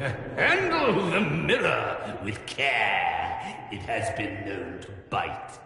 Handle the mirror with care. It has been known to bite.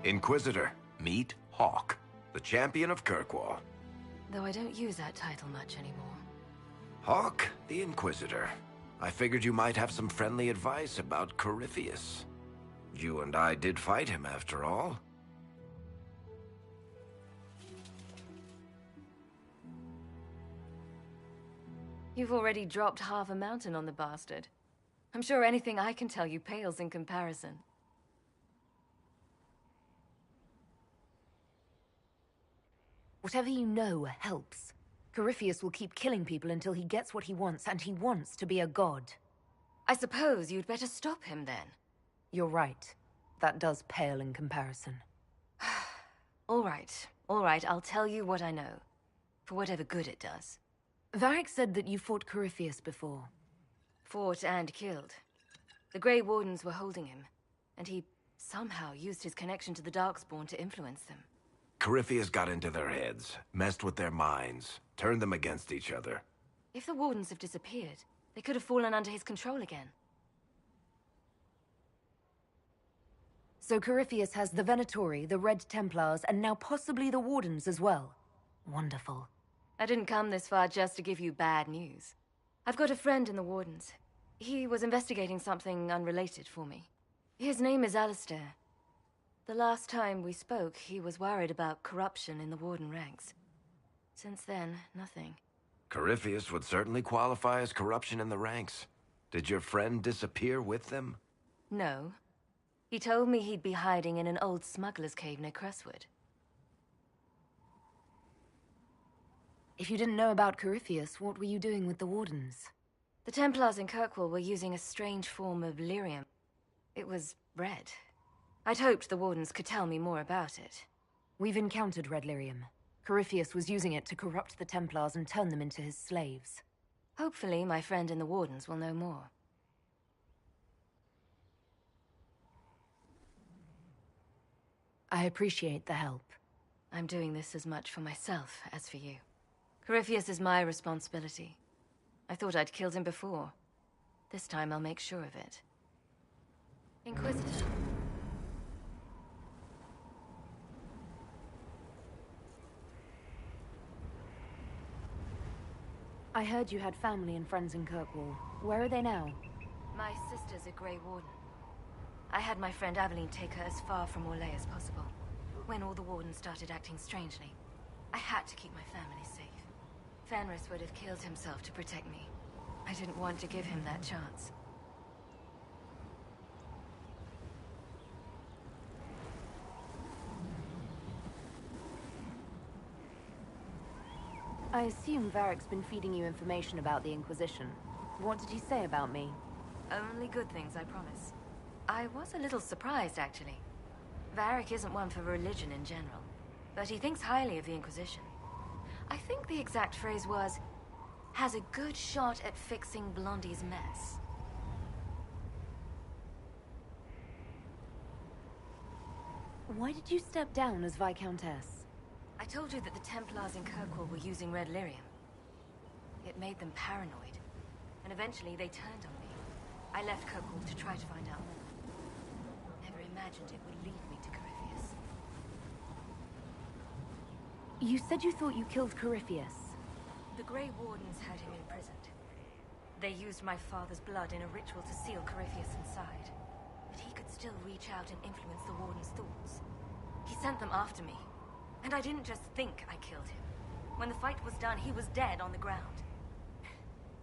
Inquisitor, meet Hawk, the champion of Kirkwall. Though I don't use that title much anymore. Hawk, the Inquisitor. I figured you might have some friendly advice about Corypheus. You and I did fight him, after all. You've already dropped half a mountain on the bastard. I'm sure anything I can tell you pales in comparison. Whatever you know helps. Corypheus will keep killing people until he gets what he wants, and he wants to be a god. I suppose you'd better stop him then. You're right. That does pale in comparison. All right, I'll tell you what I know. For whatever good it does. Varric said that you fought Corypheus before. Fought and killed. The Grey Wardens were holding him, and he somehow used his connection to the Darkspawn to influence them. Corypheus got into their heads, messed with their minds, turned them against each other. If the Wardens have disappeared, they could have fallen under his control again. So Corypheus has the Venatori, the Red Templars, and now possibly the Wardens as well. Wonderful. I didn't come this far just to give you bad news. I've got a friend in the Wardens. He was investigating something unrelated for me. His name is Alistair. The last time we spoke, he was worried about corruption in the Warden ranks. Since then, nothing. Corypheus would certainly qualify as corruption in the ranks. Did your friend disappear with them? No. He told me he'd be hiding in an old smuggler's cave near Crestwood. If you didn't know about Corypheus, what were you doing with the Wardens? The Templars in Kirkwall were using a strange form of lyrium. It was red. I'd hoped the Wardens could tell me more about it. We've encountered red lyrium. Corypheus was using it to corrupt the Templars and turn them into his slaves. Hopefully, my friend in the Wardens will know more. I appreciate the help. I'm doing this as much for myself as for you. Corypheus is my responsibility. I thought I'd killed him before. This time I'll make sure of it. Inquisitor. I heard you had family and friends in Kirkwall. Where are they now? My sister's a Grey Warden. I had my friend Aveline take her as far from Orlais as possible. When all the Wardens started acting strangely, I had to keep my family safe. Fenris would have killed himself to protect me. I didn't want to give him that chance. I assume Varric's been feeding you information about the Inquisition. What did he say about me? Only good things, I promise. I was a little surprised, actually. Varric isn't one for religion in general, but he thinks highly of the Inquisition. I think the exact phrase was, has a good shot at fixing Blondie's mess. Why did you step down as Viscountess? I told you that the Templars in Kirkwall were using red lyrium. It made them paranoid, and eventually they turned on me. I left Kirkwall to try to find out more. Never imagined it would lead me to Corypheus. You said you thought you killed Corypheus. The Grey Wardens had him imprisoned. They used my father's blood in a ritual to seal Corypheus inside. But he could still reach out and influence the Warden's thoughts. He sent them after me. And I didn't just think I killed him. When the fight was done, he was dead on the ground.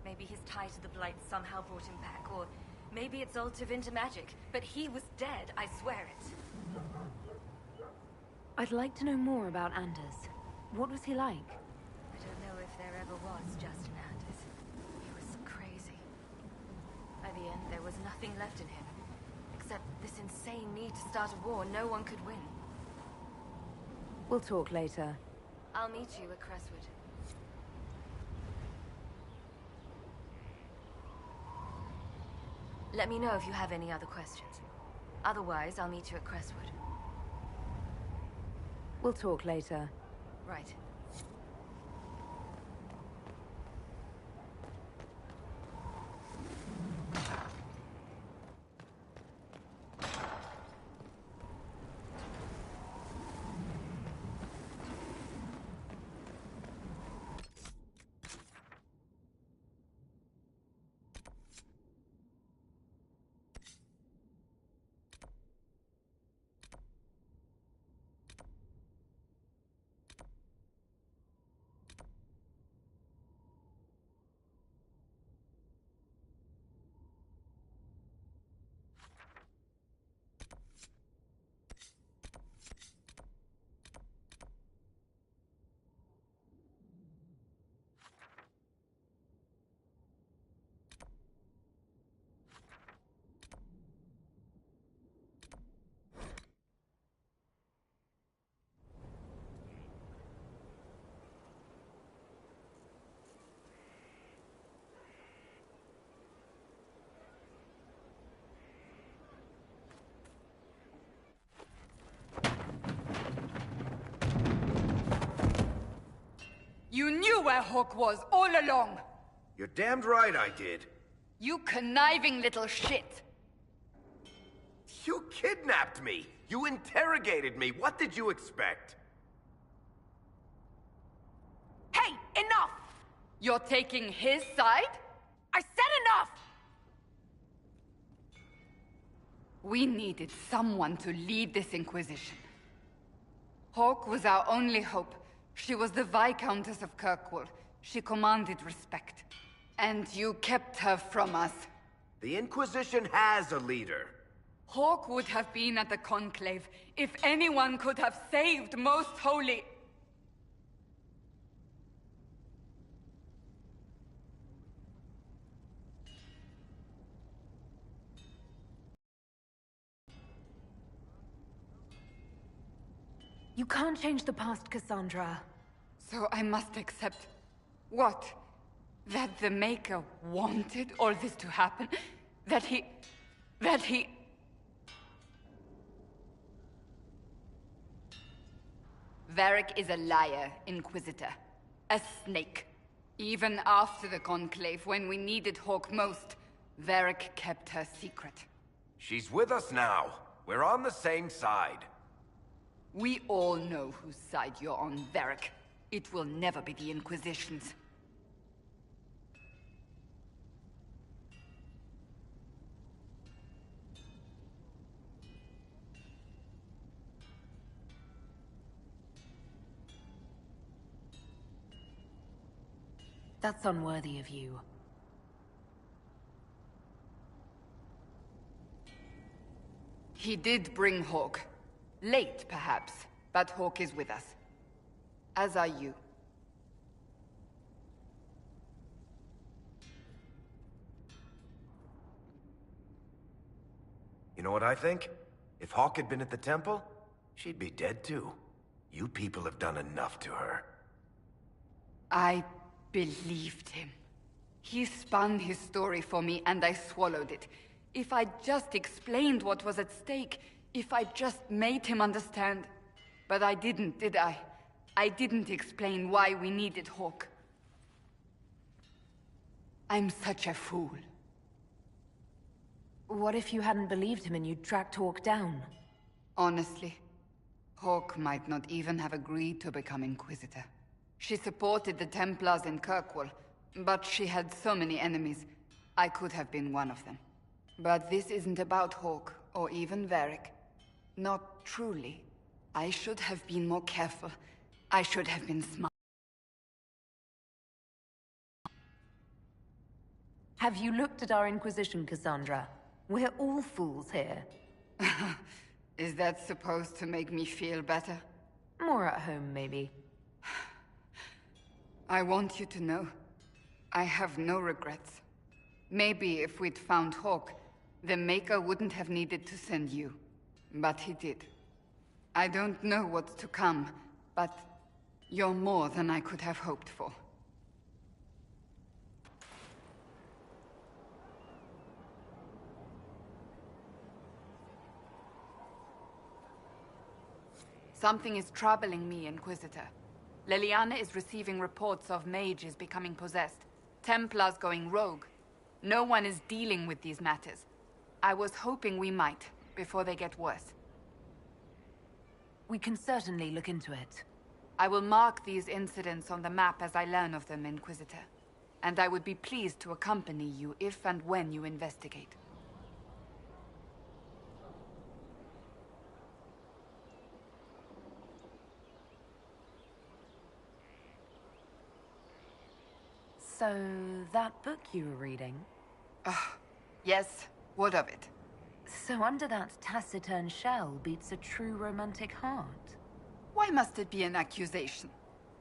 Maybe his tie to the Blight somehow brought him back, or maybe it's all Tevinter magic, but he was dead, I swear it. I'd like to know more about Anders. What was he like? I don't know if there ever was just an Anders. He was crazy. By the end, there was nothing left in him, except this insane need to start a war no one could win. We'll talk later. I'll meet you at Crestwood. Let me know if you have any other questions. Otherwise, I'll meet you at Crestwood. We'll talk later. Right. where Hawk was all along! You're damned right I did. You conniving little shit! You kidnapped me! You interrogated me! What did you expect? Hey, enough! You're taking his side? I said enough! We needed someone to lead this Inquisition. Hawk was our only hope. She was the Viscountess of Kirkwall. She commanded respect. And you kept her from us. The Inquisition has a leader. Hawk would have been at the Conclave if anyone could have saved Most Holy... You can't change the past, Cassandra. So I must accept... what? That the Maker wanted all this to happen? That he... Varric is a liar, Inquisitor. A snake. Even after the Conclave, when we needed Hawk most, Varric kept her secret. She's with us now. We're on the same side. We all know whose side you're on, Varric. It will never be the Inquisition's. That's unworthy of you. He did bring Hawk. Late, perhaps, but Hawk is with us. As are you. You know what I think? If Hawk had been at the temple, she'd be dead too. You people have done enough to her. I believed him. He spun his story for me, and I swallowed it. If I just explained what was at stake, if I just made him understand. But I didn't, did I? I didn't explain why we needed Hawk. I'm such a fool. What if you hadn't believed him and you'd tracked Hawk down? Honestly, Hawk might not even have agreed to become Inquisitor. She supported the Templars in Kirkwall, but she had so many enemies. I could have been one of them. But this isn't about Hawk, or even Varric. Not truly. I should have been more careful. I should have been smart. Have you looked at our Inquisition, Cassandra? We're all fools here. Is that supposed to make me feel better? More at home, maybe. I want you to know, I have no regrets. Maybe if we'd found Hawk, the Maker wouldn't have needed to send you. But he did. I don't know what's to come, but you're more than I could have hoped for. Something is troubling me, Inquisitor. Leliana is receiving reports of mages becoming possessed, Templars going rogue. No one is dealing with these matters. I was hoping we might, before they get worse. We can certainly look into it. I will mark these incidents on the map as I learn of them, Inquisitor. And I would be pleased to accompany you if and when you investigate. So, that book you were reading? Yes, what of it? So under that taciturn shell beats a true romantic heart. Why must it be an accusation?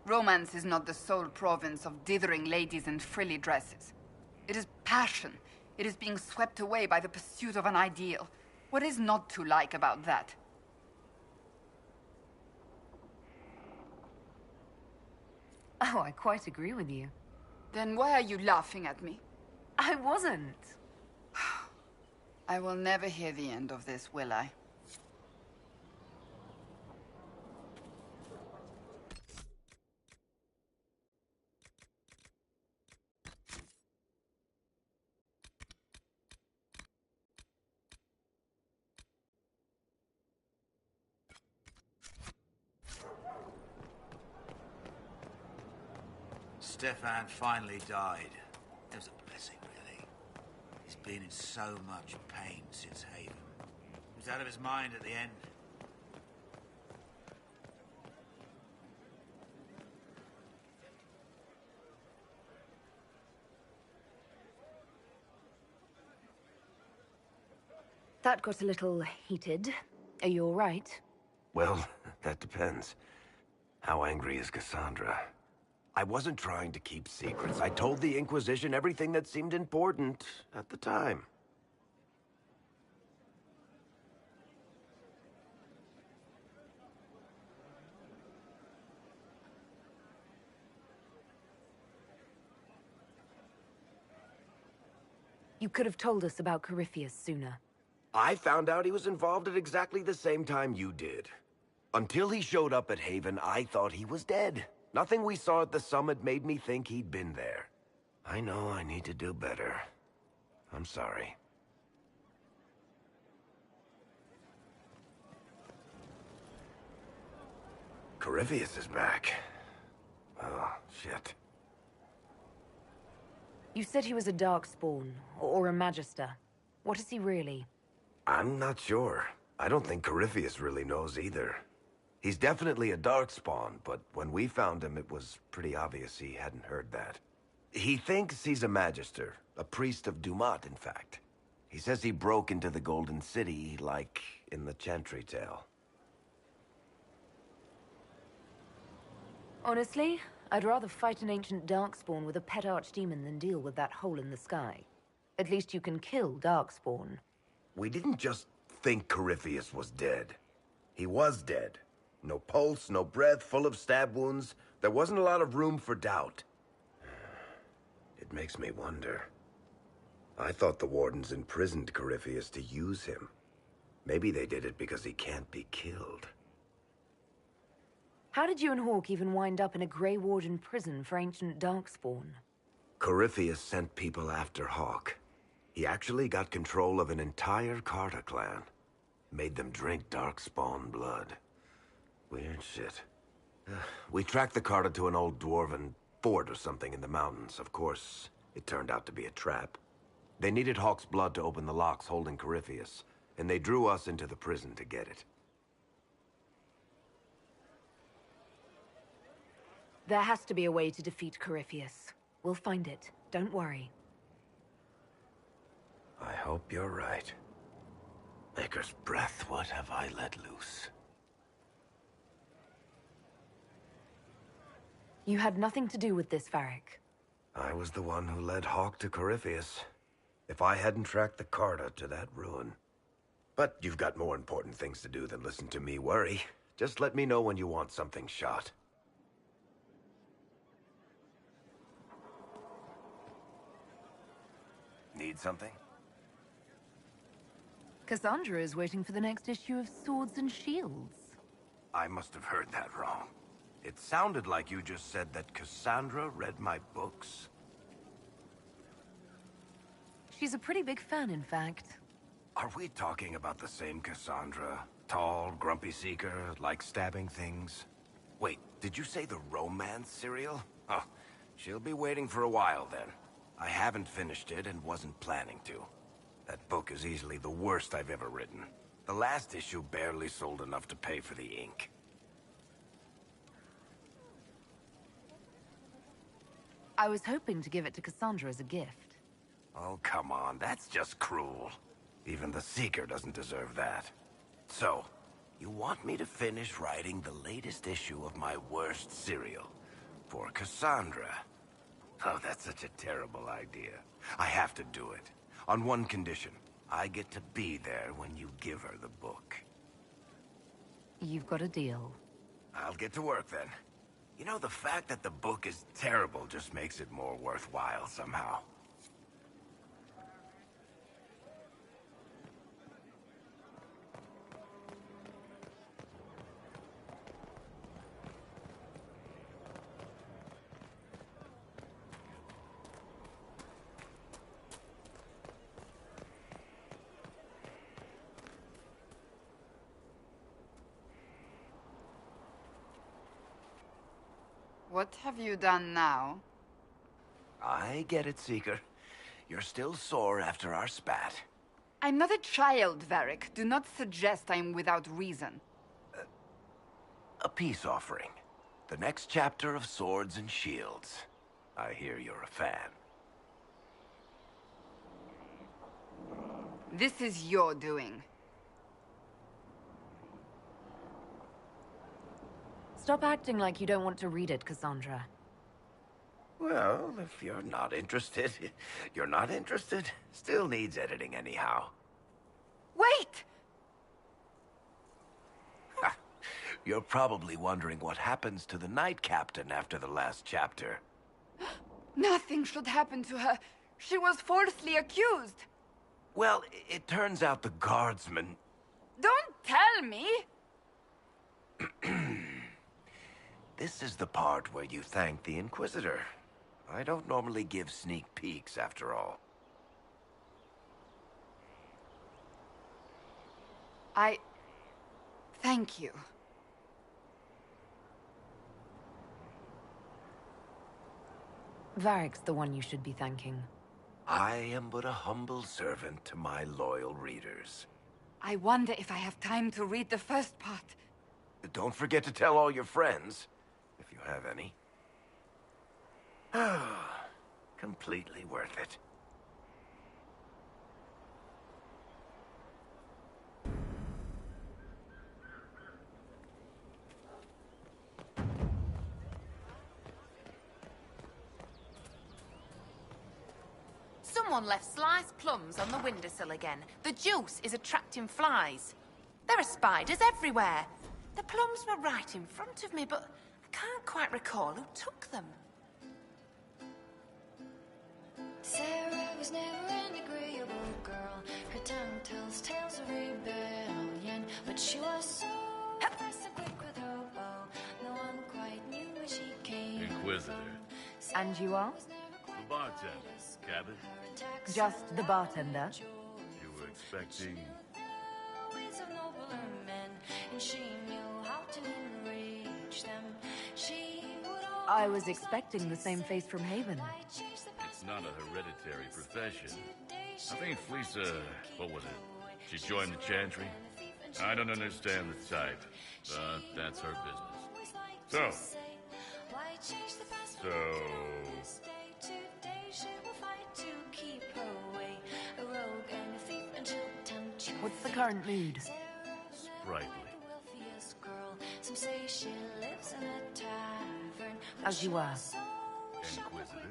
Romance is not the sole province of dithering ladies in frilly dresses. It is passion. It is being swept away by the pursuit of an ideal. What is not to like about that? Oh, I quite agree with you. Then why are you laughing at me? I wasn't. I will never hear the end of this, will I? Stefan finally died, it was a blessing, really. He's been in so much pain since Haven. He was out of his mind at the end. That got a little heated. Are you all right? Well, that depends. How angry is Cassandra? I wasn't trying to keep secrets. I told the Inquisition everything that seemed important at the time. You could have told us about Corypheus sooner. I found out he was involved at exactly the same time you did. Until he showed up at Haven, I thought he was dead. Nothing we saw at the summit made me think he'd been there. I know I need to do better. I'm sorry. Corypheus is back. Oh, shit. You said he was a Darkspawn, or a Magister. What is he really? I'm not sure. I don't think Corypheus really knows either. He's definitely a Darkspawn, but when we found him, it was pretty obvious he hadn't heard that. He thinks he's a Magister, a priest of Dumat, in fact. He says he broke into the Golden City, like in the Chantry tale. Honestly, I'd rather fight an ancient Darkspawn with a pet archdemon than deal with that hole in the sky. At least you can kill Darkspawn. We didn't just think Corypheus was dead. He was dead. No pulse, no breath, full of stab wounds. There wasn't a lot of room for doubt. It makes me wonder. I thought the Wardens imprisoned Corypheus to use him. Maybe they did it because he can't be killed. How did you and Hawke even wind up in a Grey Warden prison for ancient Darkspawn? Corypheus sent people after Hawke. He actually got control of an entire Carter clan. Made them drink Darkspawn blood. Weird shit. We tracked the Carter to an old dwarven fort or something in the mountains. Of course, it turned out to be a trap. They needed Hawke's blood to open the locks holding Corypheus, and they drew us into the prison to get it. There has to be a way to defeat Corypheus. We'll find it. Don't worry. I hope you're right. Maker's breath, what have I let loose? You had nothing to do with this, Varric. I was the one who led Hawke to Corypheus. If I hadn't tracked the Carter to that ruin. But you've got more important things to do than listen to me worry. Just let me know when you want something shot. Need something? Cassandra is waiting for the next issue of Swords and Shields. I must have heard that wrong. It sounded like you just said that Cassandra read my books. She's a pretty big fan, in fact. Are we talking about the same Cassandra? Tall, grumpy seeker, like stabbing things? Wait, did you say the romance serial? Oh, she'll be waiting for a while then. I haven't finished it and wasn't planning to. That book is easily the worst I've ever written. The last issue barely sold enough to pay for the ink. I was hoping to give it to Cassandra as a gift. Oh, come on, that's just cruel. Even the Seeker doesn't deserve that. So, you want me to finish writing the latest issue of my worst serial for Cassandra? Oh, that's such a terrible idea. I have to do it. On one condition. I get to be there when you give her the book. You've got a deal. I'll get to work then. You know, the fact that the book is terrible just makes it more worthwhile somehow. What have you done now? I get it, Seeker. You're still sore after our spat. I'm not a child, Varric. Do not suggest I'm without reason. A peace offering. The next chapter of Swords and Shields. I hear you're a fan. This is your doing. Stop acting like you don't want to read it, Cassandra. Well, if you're not interested, you're not interested. Still needs editing anyhow. Wait! You're probably wondering what happens to the Knight Captain after the last chapter. Nothing should happen to her. She was falsely accused. Well, it turns out the guardsmen... Don't tell me! This is the part where you thank the Inquisitor. I don't normally give sneak peeks, after all. Thank you. Varric's the one you should be thanking. I am but a humble servant to my loyal readers. I wonder if I have time to read the first part. Don't forget to tell all your friends, if you have any. Completely worth it. Someone left sliced plums on the windowsill again. The juice is attracting flies. There are spiders everywhere. The plums were right in front of me, but I can't quite recall who took them. Sarah was never an agreeable girl. Her tongue tells tales of rebellion, but she was so fast and quick with her bow. No one quite knew where she came Inquisitor. from. And you are? The bartender. Cabot? Just the bartender? You were expecting... Ways of nobler men, and she knew how to enrage them. She would I was expecting the same face from Haven. It's not a hereditary profession. I think Fleesa... what was it? She joined the Chantry? I don't understand the type, but that's her business. So... What's the current mood? Sprightly. As you are. Inquisitor?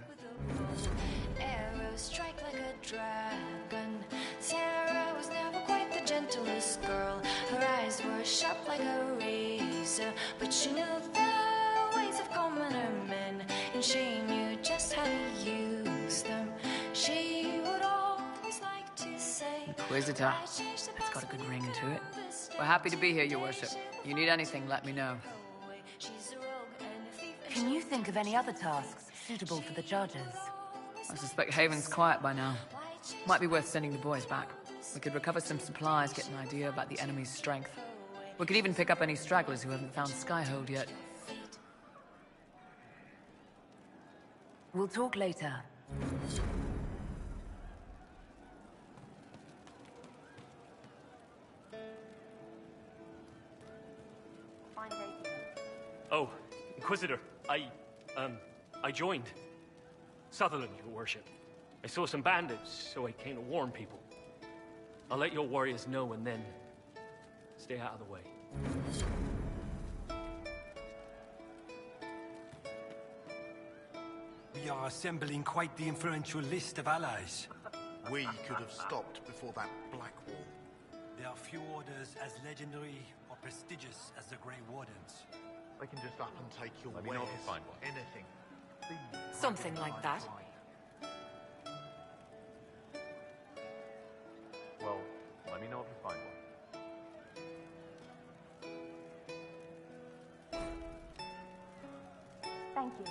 Arrows strike like a dragon. Sarah was never quite the gentlest girl. Her eyes were sharp like a razor, but she knew the ways of commoner men, and she knew just how to use them. She would always like to say, Inquisitor. It's got a good ring to it. We're happy to be here, Your Worship. You need anything, let me know. Can you think of any other tasks suitable for the charges? I suspect Haven's quiet by now. Might be worth sending the boys back. We could recover some supplies, get an idea about the enemy's strength. We could even pick up any stragglers who haven't found Skyhold yet. We'll talk later. Oh, Inquisitor, I joined. Sutherland, Your Worship. I saw some bandits, so I came to warn people. I'll let your warriors know and then stay out of the way. We are assembling quite the influential list of allies. We could have stopped before that Black Wall. There are few orders as legendary or prestigious as the Grey Wardens. They can just up and take your Let me know if you wares, find one. anything. Something like that. Well, let me know if you find one. Thank you.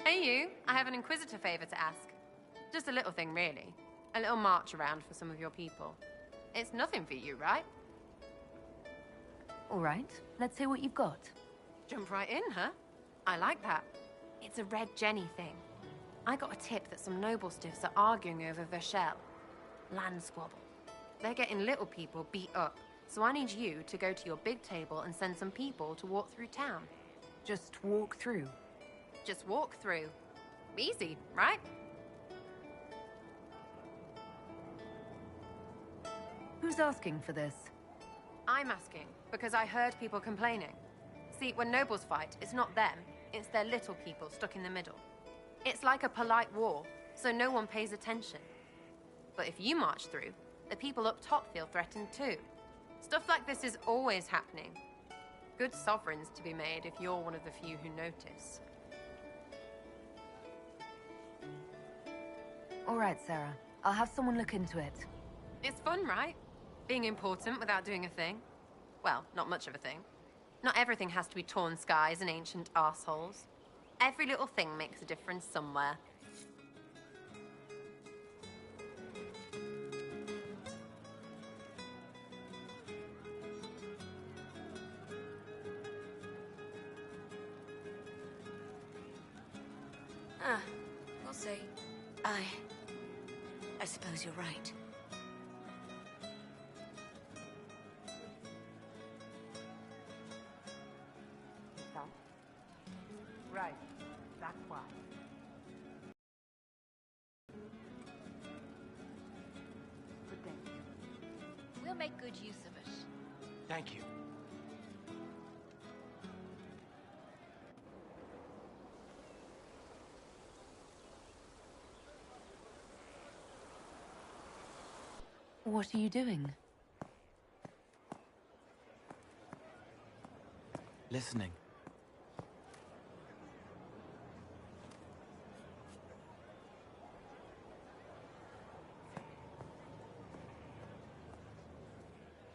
Hey you, I have an Inquisitor favor to ask. Just a little thing, really. A little march around for some of your people. It's nothing for you, right? All right, let's hear what you've got. Jump right in, huh? I like that. It's a Red Jenny thing. I got a tip that some noble stiffs are arguing over Vershel. Land squabble. They're getting little people beat up, so I need you to go to your big table and send some people to walk through town. Just walk through? Just walk through. Easy, right? Who's asking for this? I'm asking, because I heard people complaining. See, when nobles fight, it's not them, it's their little people stuck in the middle. It's like a polite war, so no one pays attention. But if you march through, the people up top feel threatened too. Stuff like this is always happening. Good sovereigns to be made if you're one of the few who notice. All right, Sarah. I'll have someone look into it. It's fun, right? Being important without doing a thing. Well, not much of a thing. Not everything has to be torn skies and ancient arseholes. Every little thing makes a difference somewhere. We'll see. I suppose you're right. Right. That's why. But thank you. We'll make good use of it. Thank you. What are you doing? Listening.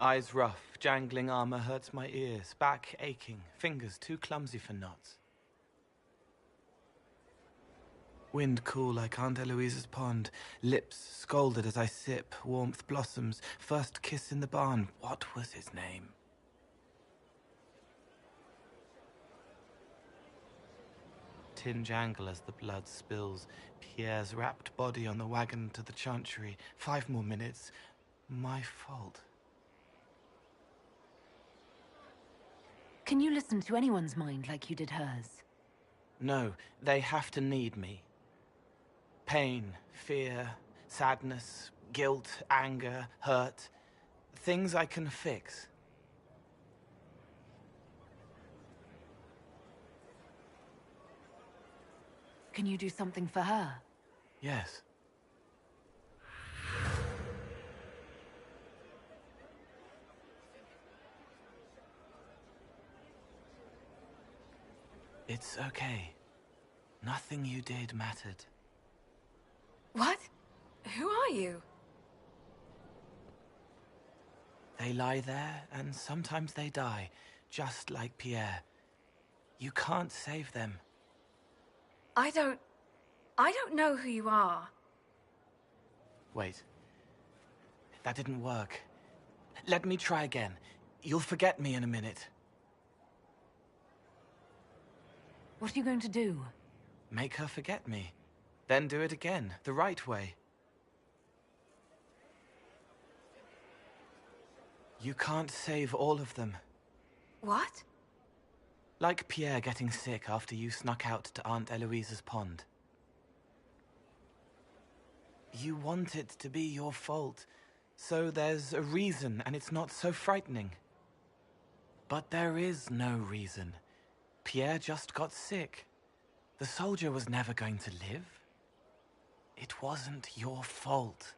Eyes rough, jangling armor hurts my ears, back aching, fingers too clumsy for knots. Wind cool like Aunt Eloise's pond, lips scalded as I sip, warmth blossoms, first kiss in the barn, what was his name? Tin jangle as the blood spills, Pierre's wrapped body on the wagon to the chantry, 5 more minutes, my fault. Can you listen to anyone's mind like you did hers? No, they have to need me. Pain, fear, sadness, guilt, anger, hurt. Things I can fix. Can you do something for her? Yes. It's okay. Nothing you did mattered. What? Who are you? They lie there, and sometimes they die, just like Pierre. You can't save them. I don't know who you are. Wait. That didn't work. Let me try again. You'll forget me in a minute. What are you going to do? Make her forget me. Then do it again, the right way. You can't save all of them. What? Like Pierre getting sick after you snuck out to Aunt Eloise's pond. You want it to be your fault, so there's a reason and it's not so frightening. But there is no reason. Pierre just got sick. The soldier was never going to live. It wasn't your fault.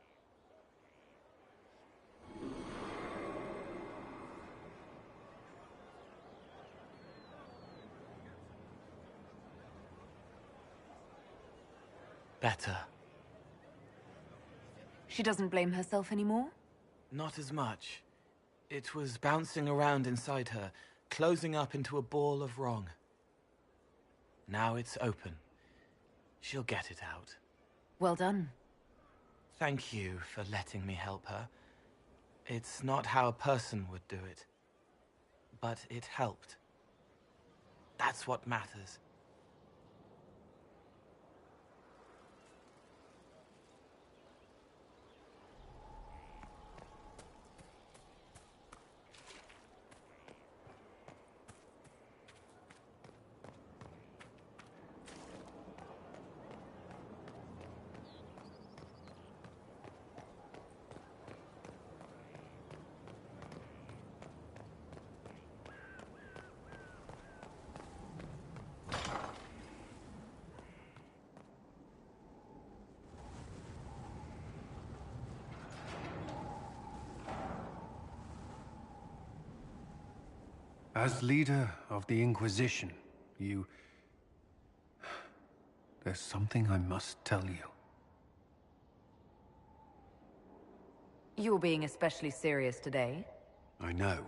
Better. She doesn't blame herself anymore? Not as much. It was bouncing around inside her, closing up into a ball of wrong. Now it's open. She'll get it out. Well done. Thank you for letting me help her. It's not how a person would do it. but it helped. That's what matters. As leader of the Inquisition, you... There's something I must tell you. You're being especially serious today. I know.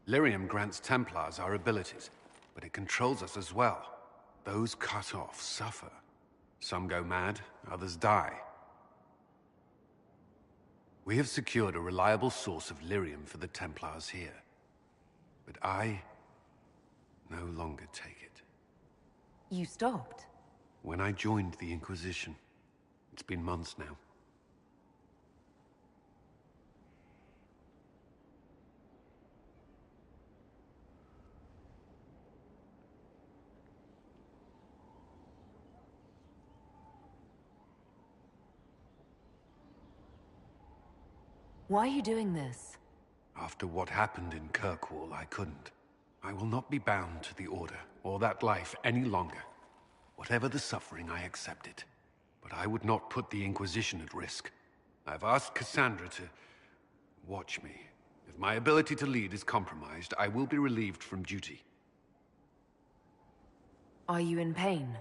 Lyrium grants Templars our abilities, but it controls us as well. Those cut off suffer. Some go mad, others die. We have secured a reliable source of lyrium for the Templars here. But I no longer take it. You stopped? When I joined the Inquisition. It's been months now. Why are you doing this? After what happened in Kirkwall, I couldn't. I will not be bound to the Order, or that life any longer. Whatever the suffering, I accept it. But I would not put the Inquisition at risk. I've asked Cassandra to... watch me. If my ability to lead is compromised, I will be relieved from duty. Are you in pain?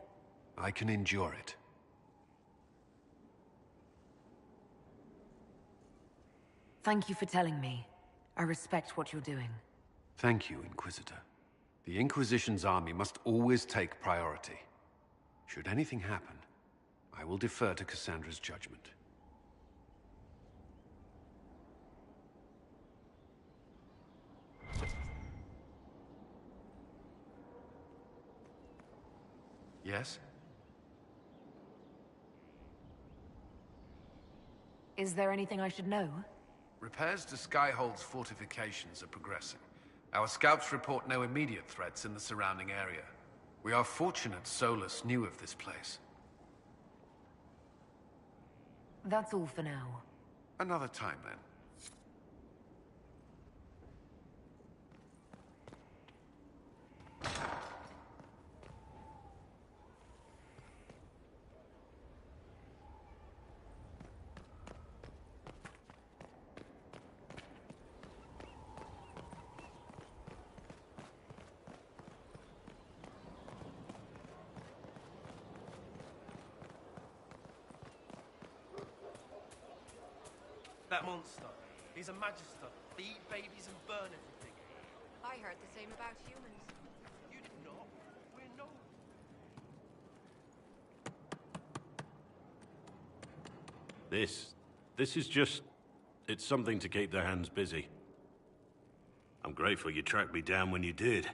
I can endure it. Thank you for telling me. I respect what you're doing. Thank you, Inquisitor. The Inquisition's army must always take priority. Should anything happen, I will defer to Cassandra's judgment. Yes? Is there anything I should know? Repairs to Skyhold's fortifications are progressing. Our scouts report no immediate threats in the surrounding area. We are fortunate Solus knew of this place. That's all for now. Another time, then. That monster. He's a magister. They eat babies and burn everything. I heard the same about humans. You did not. We're no... This is just... it's something to keep their hands busy. I'm grateful you tracked me down when you did.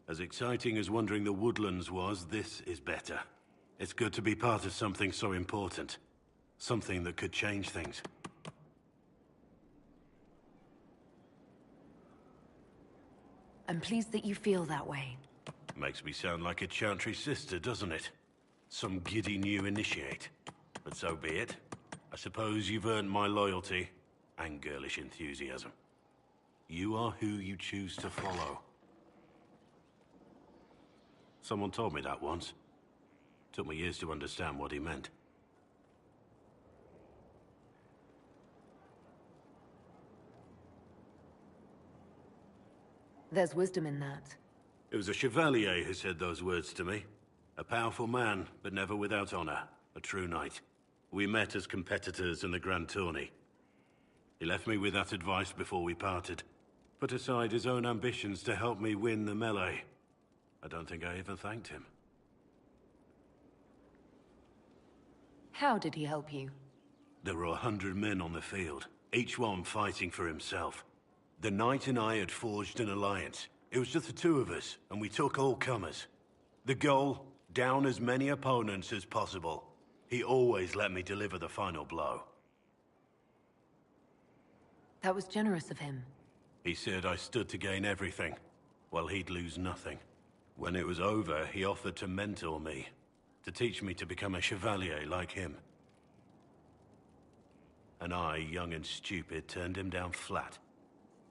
As exciting as wandering the woodlands was, this is better. It's good to be part of something so important. Something that could change things. I'm pleased that you feel that way. Makes me sound like a Chantry sister, doesn't it? Some giddy new initiate. But so be it. I suppose you've earned my loyalty and girlish enthusiasm. You are who you choose to follow. Someone told me that once. Took me years to understand what he meant. There's wisdom in that. It was a chevalier who said those words to me. A powerful man, but never without honor. A true knight. We met as competitors in the Grand Tourney. He left me with that advice before we parted. Put aside his own ambitions to help me win the melee. I don't think I even thanked him. How did he help you? There were 100 men on the field, each one fighting for himself. The Knight and I had forged an alliance. It was just the two of us, and we took all comers. The goal, down as many opponents as possible. He always let me deliver the final blow. That was generous of him. He said I stood to gain everything, while he'd lose nothing. When it was over, he offered to mentor me, to teach me to become a chevalier like him. And I, young and stupid, turned him down flat.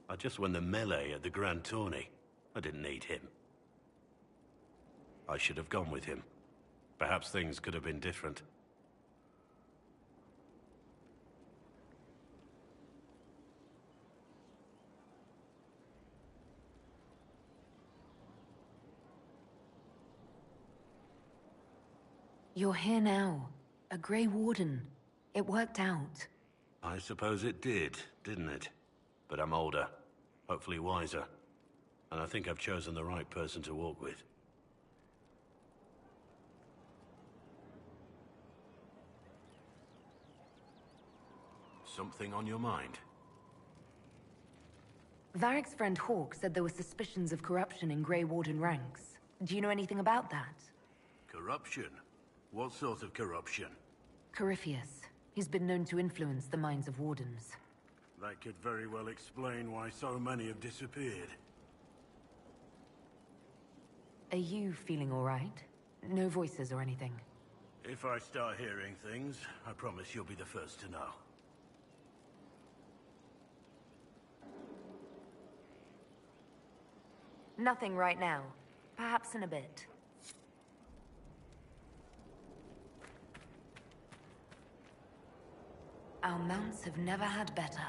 I just won the melee at the Grand Tourney. I didn't need him. I should have gone with him. Perhaps things could have been different. You're here now. A Grey Warden. It worked out. I suppose it did, didn't it? But I'm older, hopefully wiser. And I think I've chosen the right person to walk with. Something on your mind? Varric's friend Hawk said there were suspicions of corruption in Grey Warden ranks. Do you know anything about that? Corruption? What sort of corruption? Corypheus. He's been known to influence the minds of Wardens. That could very well explain why so many have disappeared. Are you feeling all right? No voices or anything? If I start hearing things, I promise you'll be the first to know. Nothing right now. Perhaps in a bit. Our mounts have never had better.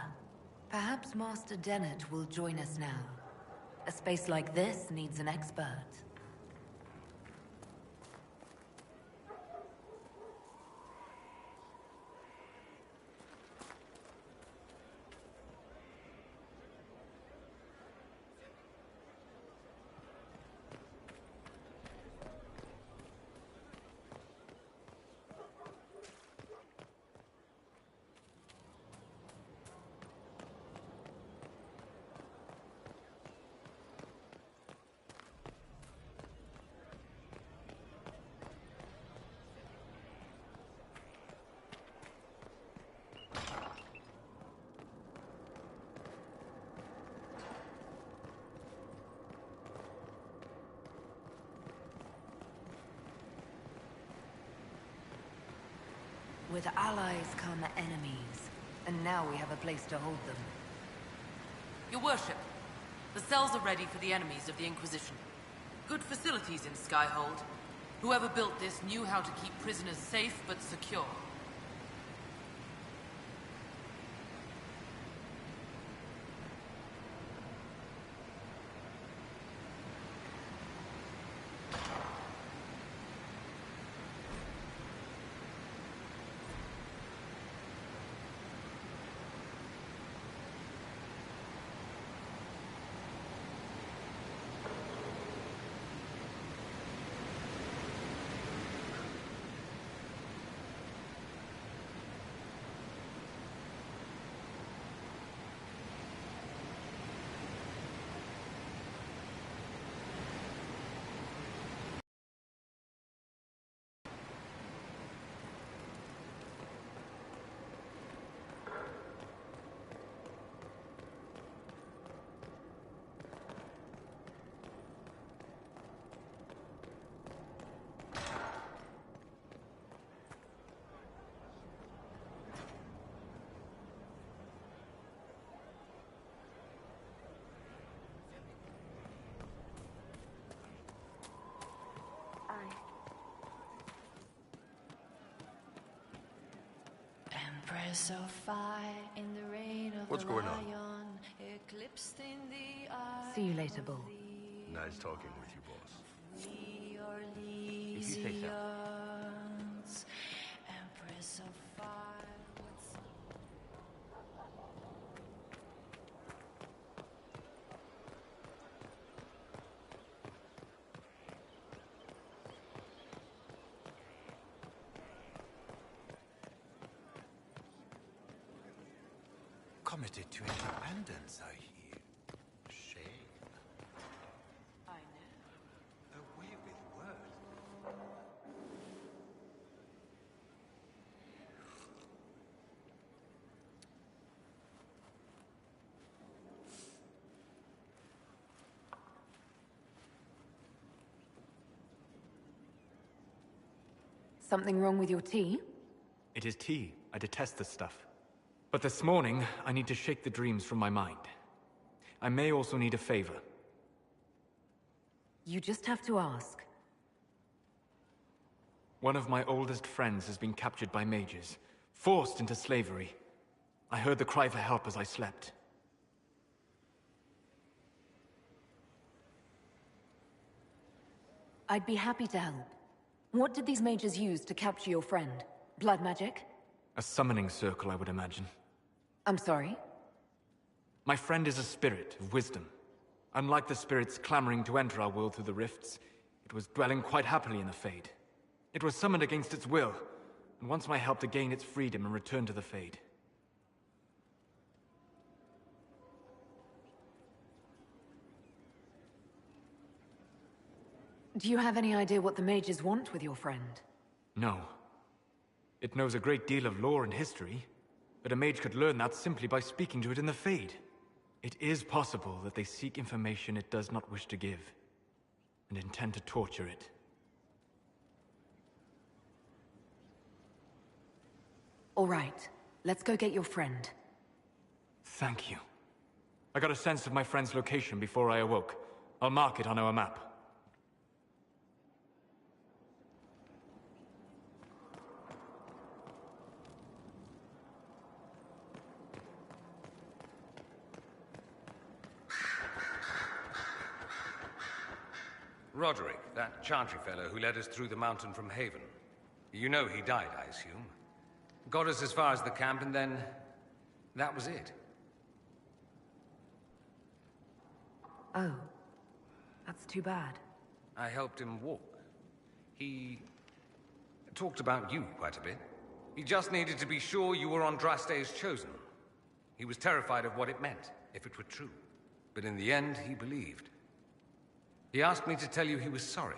Perhaps Master Dennett will join us now. A space like this needs an expert. With allies come enemies, and now we have a place to hold them. Your worship, the cells are ready for the enemies of the Inquisition. Good facilities in Skyhold. Whoever built this knew how to keep prisoners safe but secure. Empress of fire in the reign of What's the going on? lion, eclipsed in the eye. See you later, Bull. Nice talking with you, boss. We are If you say so. Elysians, Empress of fire. Committed to independence, I hear. Something wrong with your tea? It is tea. I detest this stuff. But this morning, I need to shake the dreams from my mind. I may also need a favor. You just have to ask. One of my oldest friends has been captured by mages, forced into slavery. I heard the cry for help as I slept. I'd be happy to help. What did these mages use to capture your friend? Blood magic? A summoning circle, I would imagine. I'm sorry? My friend is a spirit of wisdom. Unlike the spirits clamoring to enter our world through the rifts, it was dwelling quite happily in the Fade. It was summoned against its will, and wants my help to gain its freedom and return to the Fade. Do you have any idea what the mages want with your friend? No. It knows a great deal of lore and history, but a mage could learn that simply by speaking to it in the Fade. It is possible that they seek information it does not wish to give, and intend to torture it. All right, let's go get your friend. Thank you. I got a sense of my friend's location before I awoke. I'll mark it on our map. Roderick, that Chantry fellow who led us through the mountain from Haven. You know he died, I assume. Got us as far as the camp, and then... that was it. Oh. That's too bad. I helped him walk. He... talked about you quite a bit. He just needed to be sure you were Andraste's chosen. He was terrified of what it meant, if it were true. But in the end, he believed. He asked me to tell you he was sorry.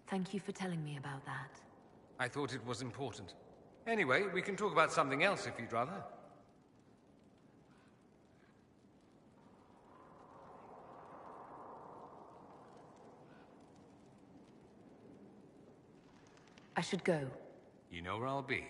Thank you for telling me about that. I thought it was important. Anyway, we can talk about something else if you'd rather. I should go. You know where I'll be.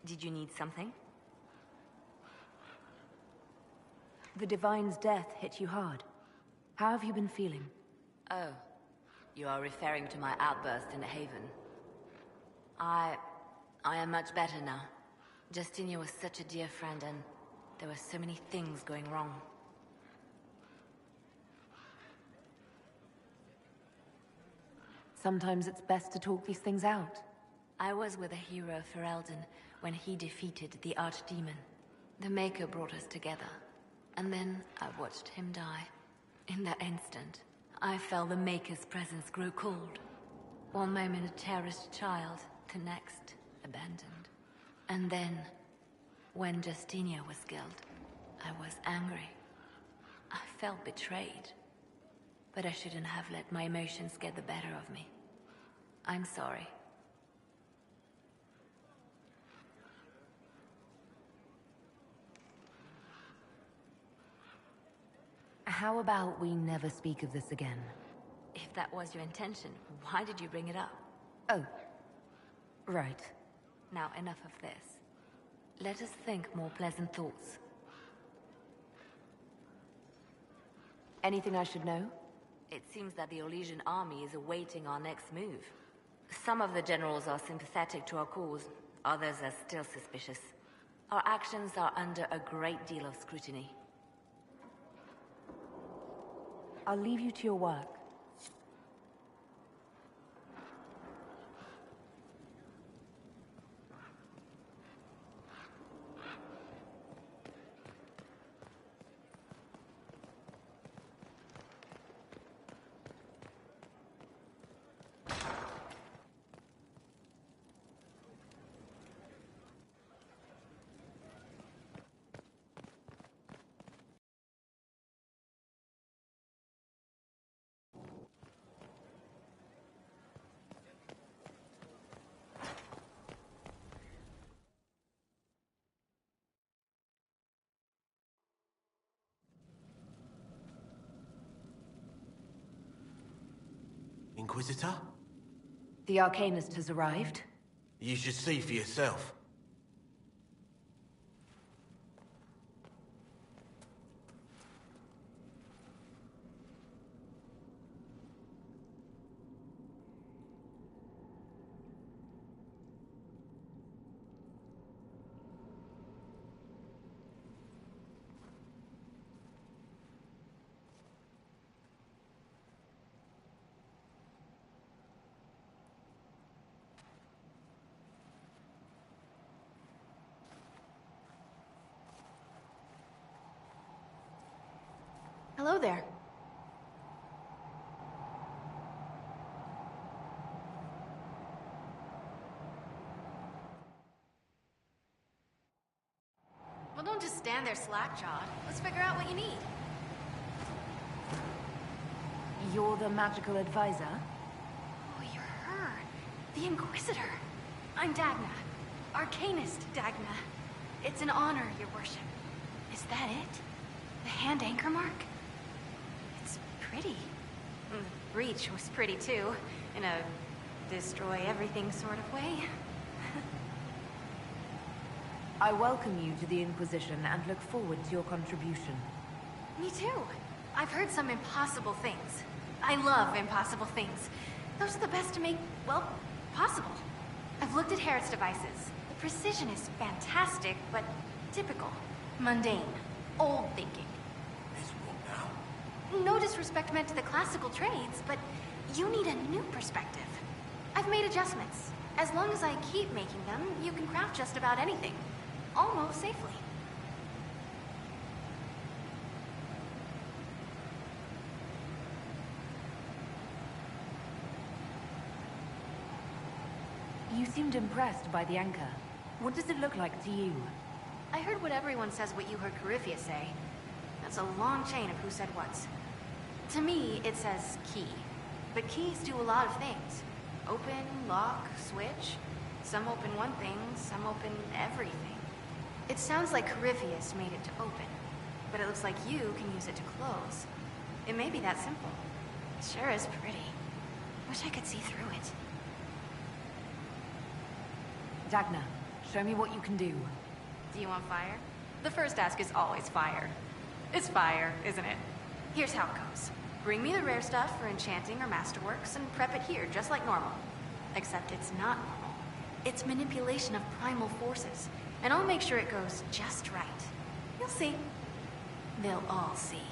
Did you need something? The Divine's death hit you hard. How have you been feeling? Oh, you are referring to my outburst in Haven. I am much better now. Justinia was such a dear friend, and there were so many things going wrong. Sometimes it's best to talk these things out. I was with a hero Ferelden when he defeated the Archdemon. The Maker brought us together, and then I watched him die. In that instant, I felt the Maker's presence grow cold. One moment a cherished child, the next abandoned. And then, when Justinia was killed, I was angry. I felt betrayed. But I shouldn't have let my emotions get the better of me. I'm sorry. How about we never speak of this again? If that was your intention, why did you bring it up? Oh. Right. Now, enough of this. Let us think more pleasant thoughts. Anything I should know? It seems that the Orlesian army is awaiting our next move. Some of the generals are sympathetic to our cause, others are still suspicious. Our actions are under a great deal of scrutiny. I'll leave you to your work. Inquisitor? The Arcanist has arrived. You should see for yourself. Hello there. Well, don't just stand there slack-jawed. Let's figure out what you need. You're the magical advisor? Oh, you're her. The Inquisitor. I'm Dagna. Arcanist Dagna. It's an honor, your worship. Is that it? The hand anchor mark? It's pretty. The breach was pretty too, in a destroy everything sort of way. I welcome you to the Inquisition and look forward to your contribution. Me too. I've heard some impossible things. I love impossible things. Those are the best to make, well, possible. I've looked at Harriet's devices. The precision is fantastic, but typical. Mundane. Old thinking. No disrespect meant to the classical trades, but you need a new perspective. I've made adjustments. As long as I keep making them, you can craft just about anything. Almost safely. You seemed impressed by the anchor. What does it look like to you? I heard what everyone says what you heard Coryphia say. That's a long chain of who said what's. To me, it says key. But keys do a lot of things. Open, lock, switch. Some open one thing, some open everything. It sounds like Corypheus made it to open, but it looks like you can use it to close. It may be that simple. It sure is pretty. Wish I could see through it. Dagna, show me what you can do. Do you want fire? The first ask is always fire. It's fire, isn't it? Here's how it goes. Bring me the rare stuff for enchanting or masterworks and prep it here, just like normal. Except it's not normal. It's manipulation of primal forces, and I'll make sure it goes just right. You'll see. They'll all see.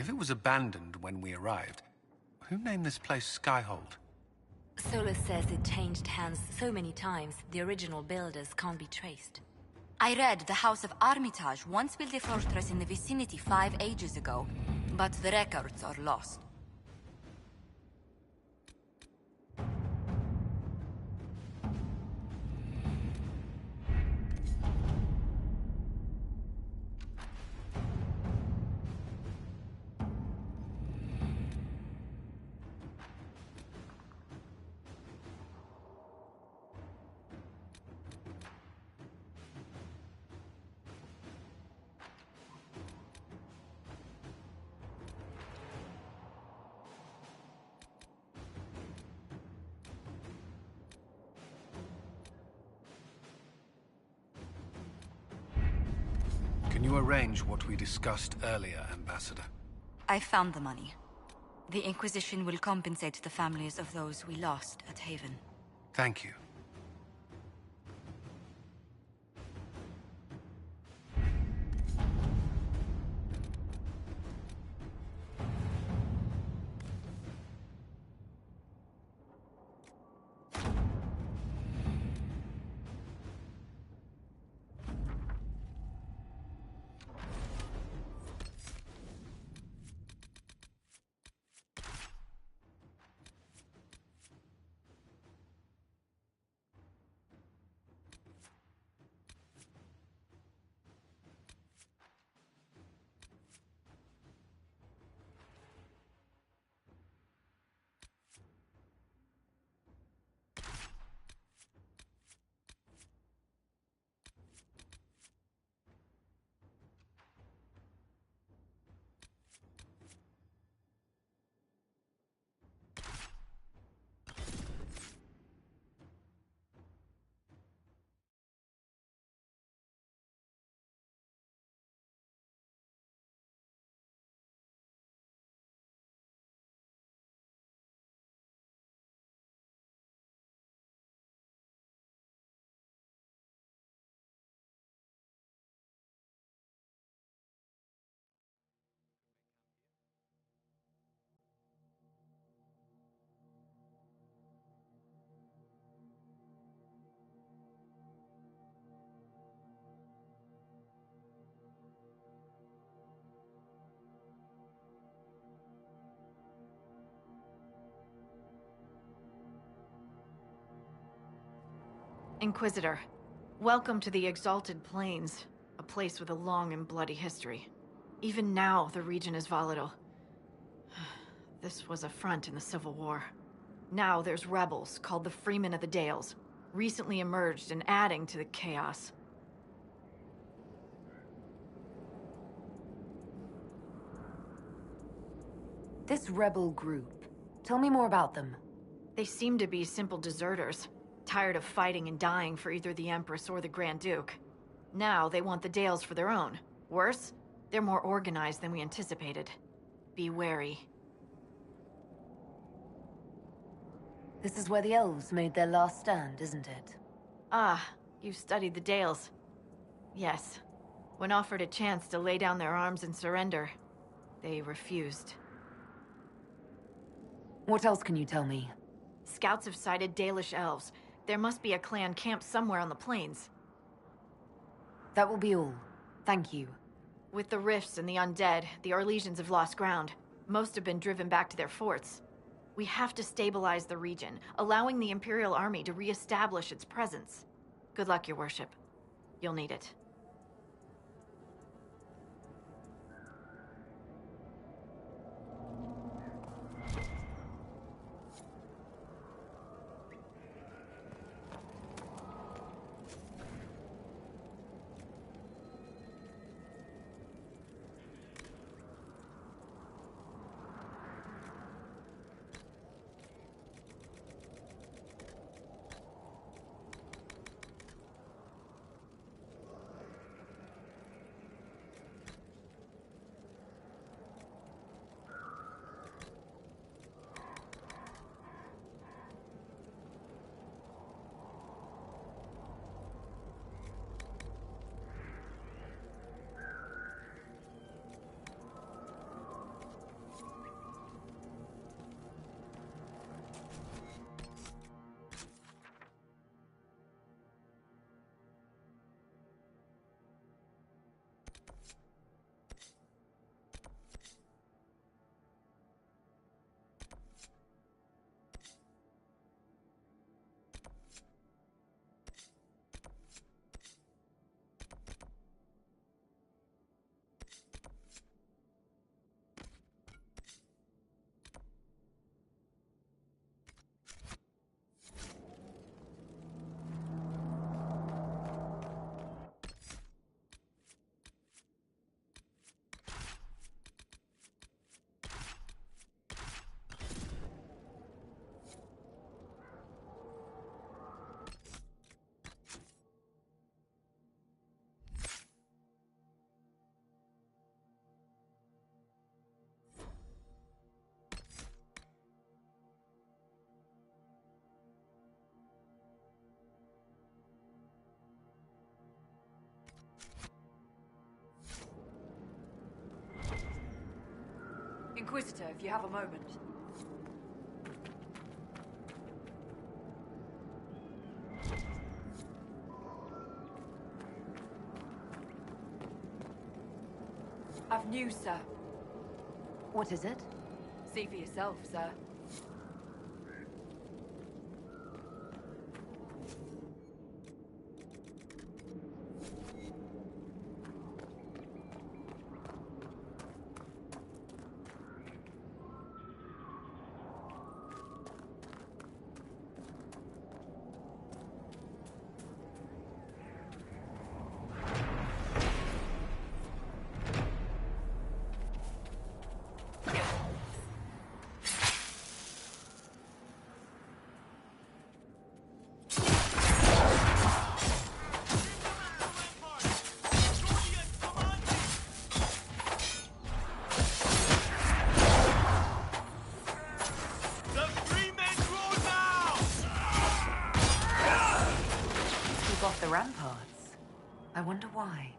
If it was abandoned when we arrived, who named this place Skyhold? Solus says it changed hands so many times, the original builders can't be traced. I read the House of Armitage once built a fortress in the vicinity 5 ages ago, but the records are lost. Can you arrange what we discussed earlier, Ambassador? I found the money. The Inquisition will compensate the families of those we lost at Haven. Thank you. Inquisitor, welcome to the Exalted Plains, a place with a long and bloody history. Even now, the region is volatile. This was a front in the Civil War. Now there's rebels called the Freemen of the Dales, recently emerged and adding to the chaos. This rebel group, tell me more about them. They seem to be simple deserters, tired of fighting and dying for either the Empress or the Grand Duke. Now they want the Dales for their own. Worse, they're more organized than we anticipated. Be wary. This is where the elves made their last stand, isn't it? Ah, you've studied the Dales. Yes. When offered a chance to lay down their arms and surrender, they refused. What else can you tell me? Scouts have sighted Dalish elves. There must be a clan camped somewhere on the plains. That will be all. Thank you. With the rifts and the undead, the Orlesians have lost ground. Most have been driven back to their forts. We have to stabilize the region, allowing the Imperial Army to re-establish its presence. Good luck, Your Worship. You'll need it. Inquisitor, if you have a moment. I've news, sir. What is it? See for yourself, sir. Off the ramparts. I wonder why.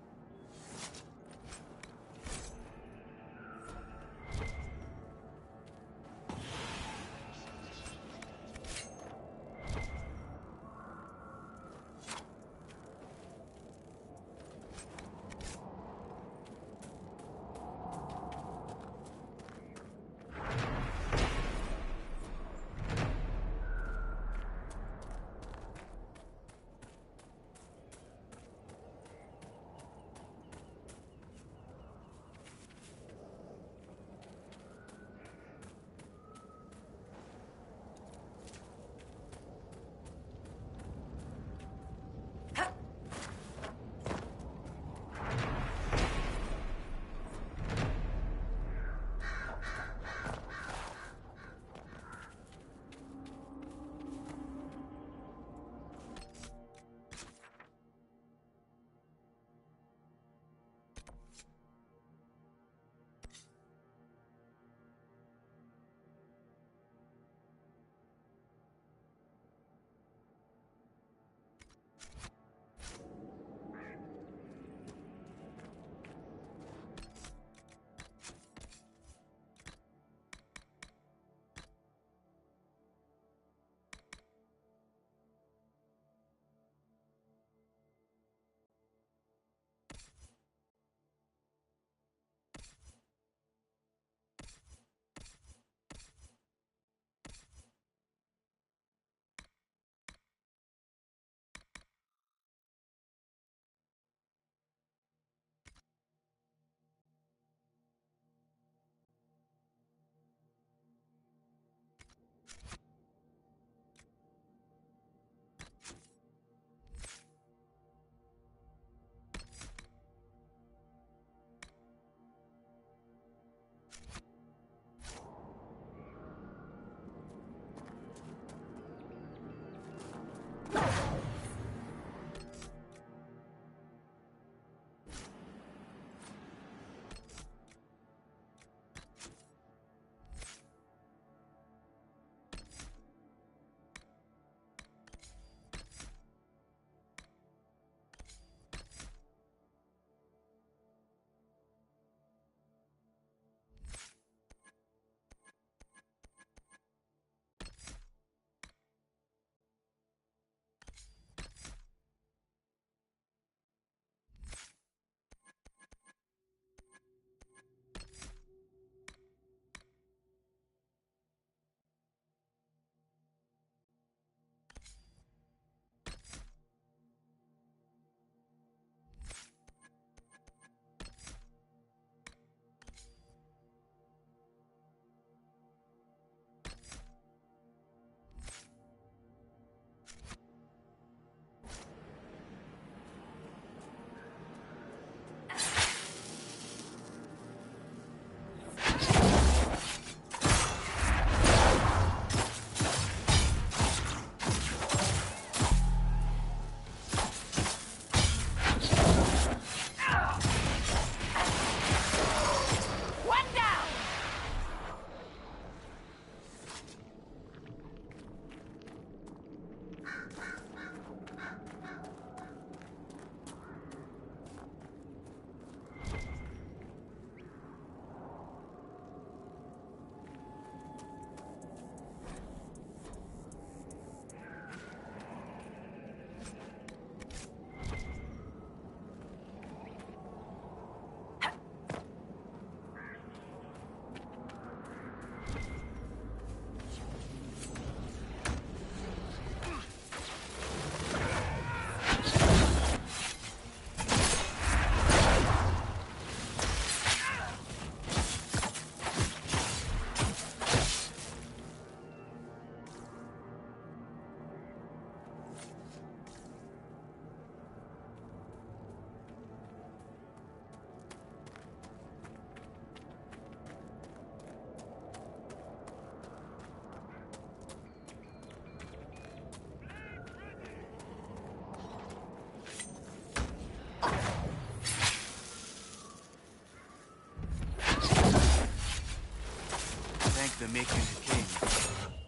the Making came,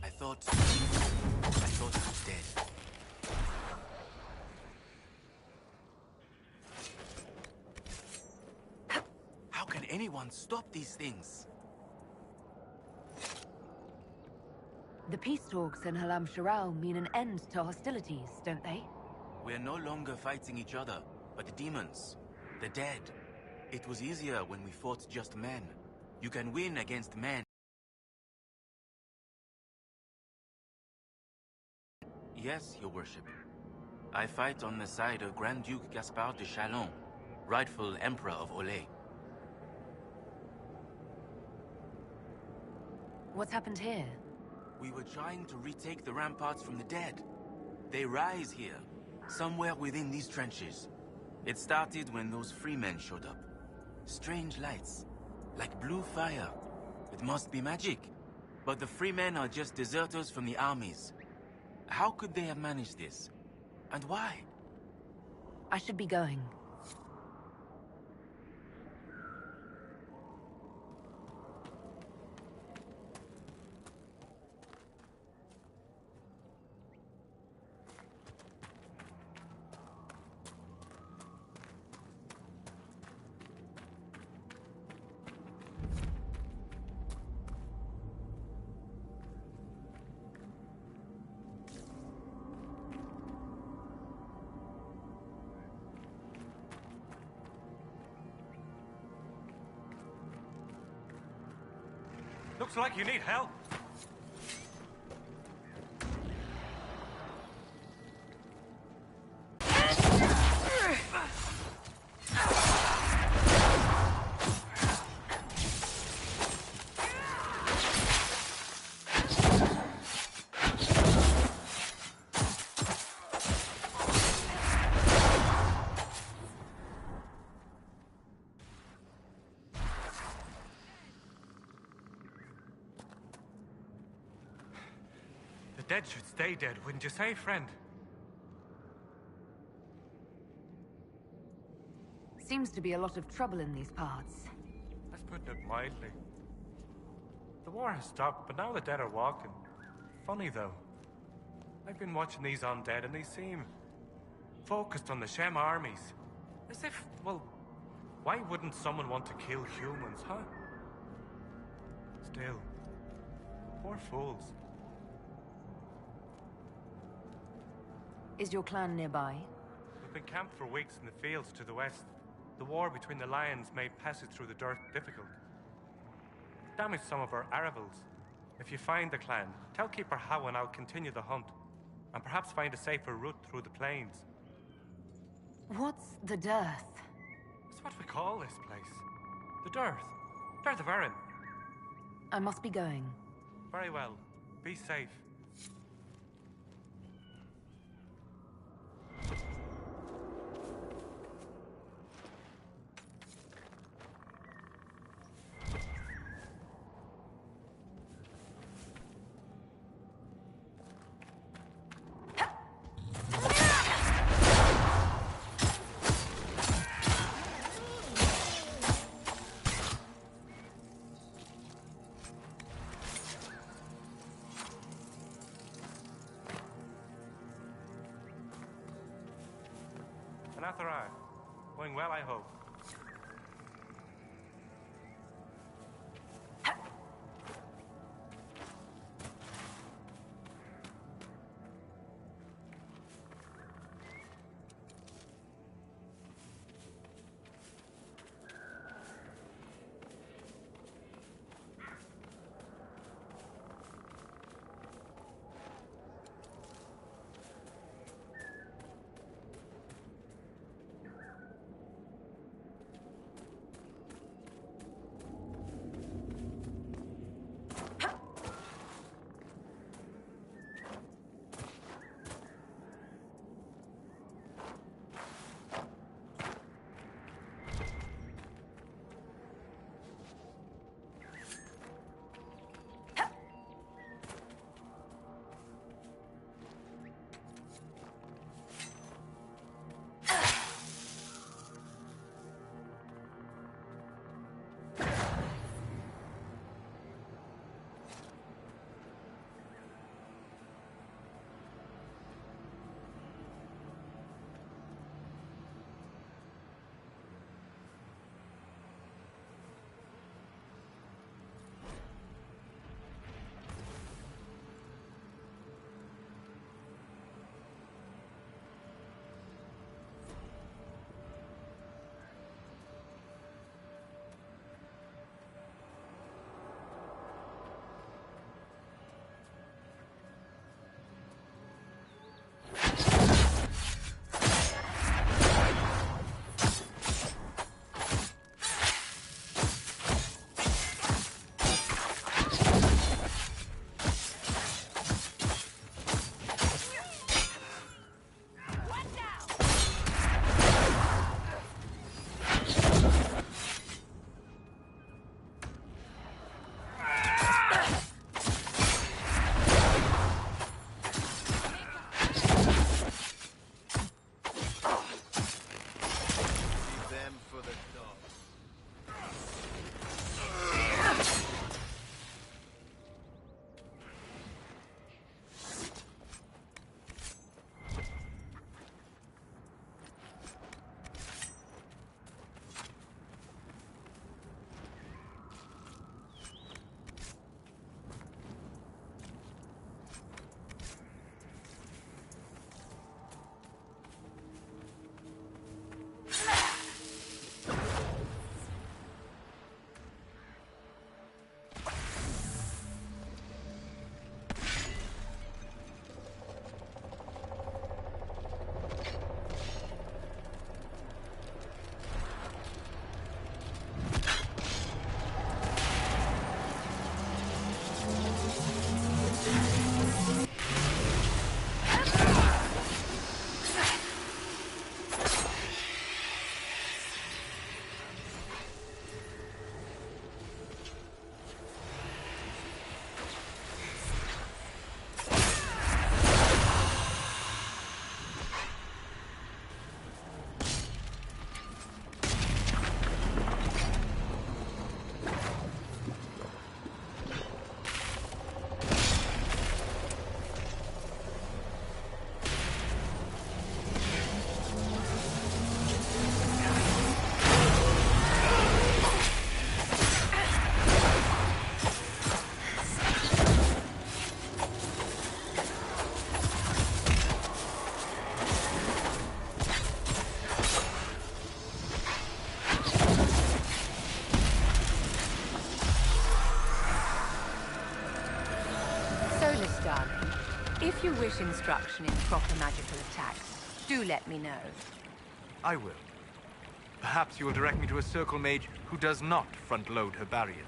I thought he was dead. How can anyone stop these things? The peace talks in Halam Sharal mean an end to hostilities, don't they? We're no longer fighting each other, but the demons, the dead. It was easier when we fought just men. You can win against men. Yes, your worship. I fight on the side of Grand Duke Gaspard de Chalon, rightful Emperor of Olay. What's happened here? We were trying to retake the ramparts from the dead. They rise here, somewhere within these trenches. It started when those freemen showed up. Strange lights, like blue fire. It must be magic. But the freemen are just deserters from the armies. How could they have managed this? And why? I should be going. Looks like you need help. The dead should stay dead, wouldn't you say, friend? Seems to be a lot of trouble in these parts. That's putting it mildly. The war has stopped, but now the dead are walking. Funny, though. I've been watching these undead, and they seem focused on the Shem armies. As if, well, why wouldn't someone want to kill humans, huh? Still, poor fools. Is your clan nearby? We've been camped for weeks in the fields to the west. The war between the lions made passage through the dirt difficult. It damaged some of our aravals. If you find the clan, tell Keeper How and I'll continue the hunt. And perhaps find a safer route through the plains. What's the dearth? It's what we call this place. The Dearth. Dearth of Erin. I must be going. Very well. Be safe. Anathari. Going well, I hope. darling. If you wish instruction in proper magical attack, do let me know. I will. Perhaps you will direct me to a circle mage who does not front-load her barriers.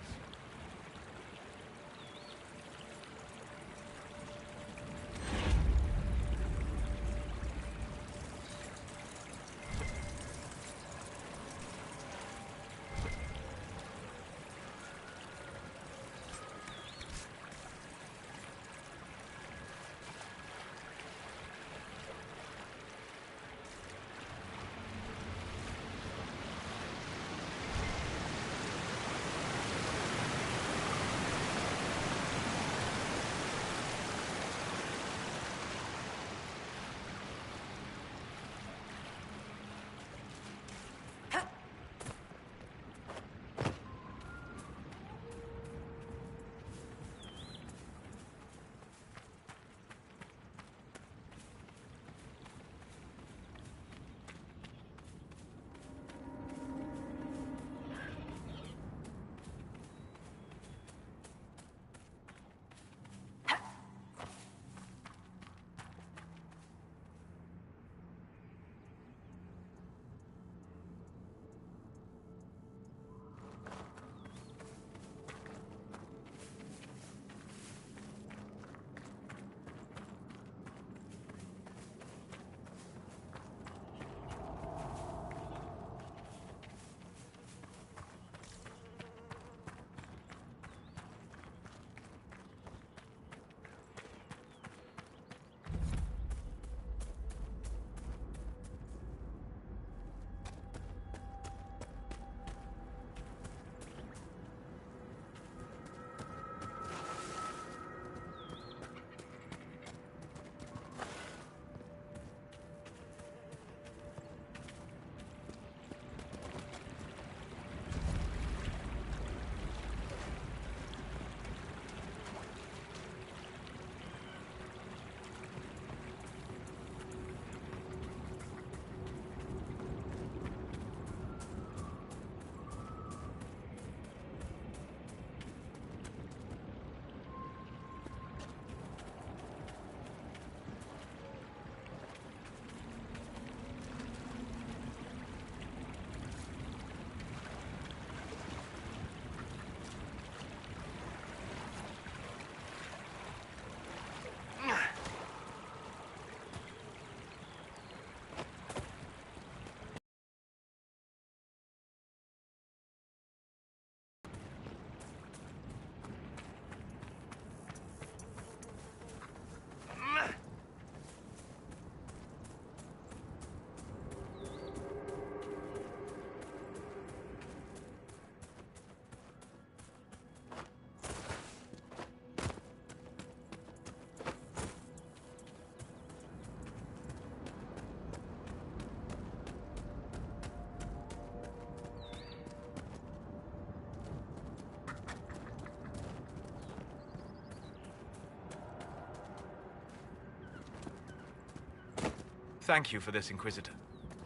Thank you for this, Inquisitor.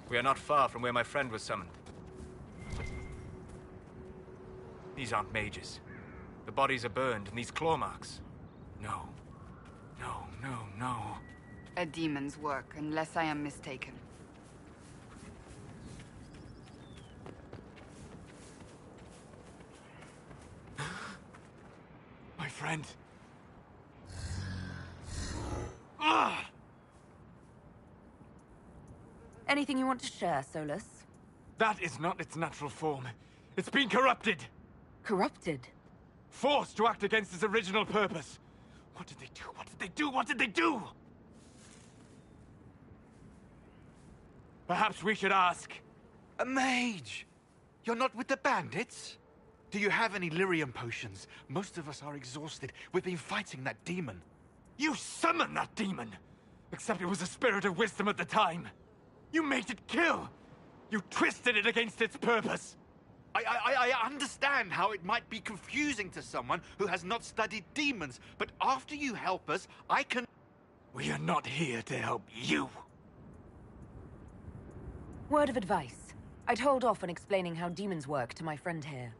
We are not far from where my friend was summoned. These aren't mages. The bodies are burned, and these claw marks. No. No, no, no. A demon's work, unless I am mistaken. My friend. Ah! Anything you want to share, Solus? That is not its natural form. It's been corrupted. Corrupted? Forced to act against its original purpose. What did they do? What did they do? What did they do? Perhaps we should ask. A mage! You're not with the bandits? Do you have any lyrium potions? Most of us are exhausted. We've been fighting that demon. You summoned that demon! Except it was a spirit of wisdom at the time. You made it kill! You twisted it against its purpose! I understand how it might be confusing to someone who has not studied demons, but after you help us, I can... We are not here to help you. Word of advice. I'd hold off on explaining how demons work to my friend here.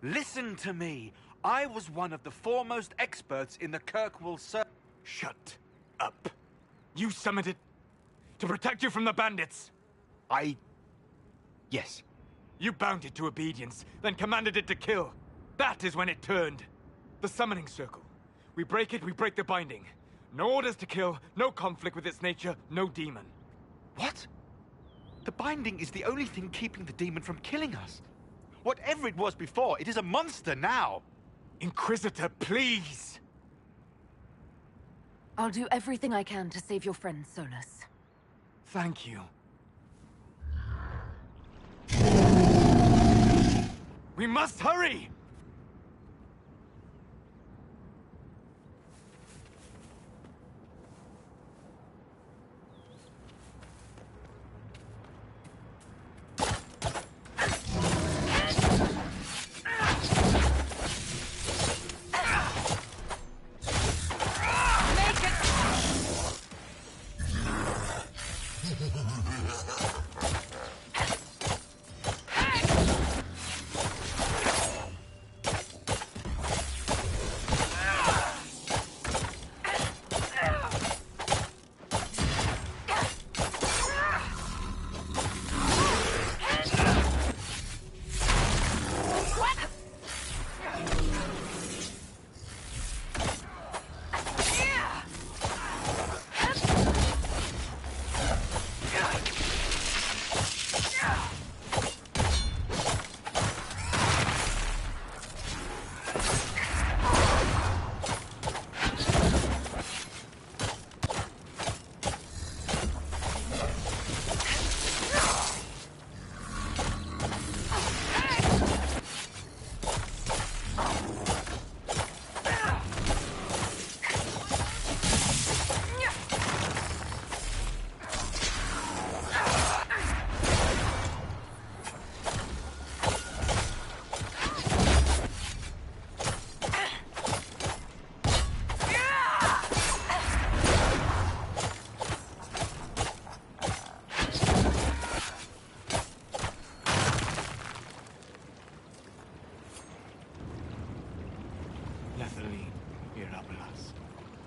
Listen to me. I was one of the foremost experts in the Kirkwall Circle. Shut up. You summoned it to protect you from the bandits. Yes. You bound it to obedience, then commanded it to kill. That is when it turned. The summoning circle. We break it, we break the binding. No orders to kill, no conflict with its nature, no demon. What? The binding is the only thing keeping the demon from killing us. Whatever it was before, it is a monster now. Inquisitor, please! I'll do everything I can to save your friend, Solus. Thank you. We must hurry!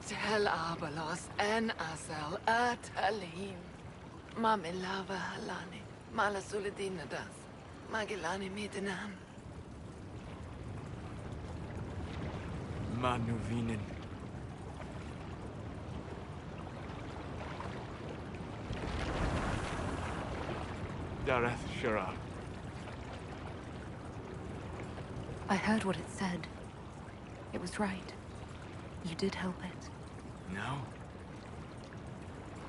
Tel Abalos en Asel Atalim. Mamilava Halani. Malasuladinadas. Magilani Midanam. Manuvinen. Dareth Shara. I heard what it said. It was right. You did help it. Now?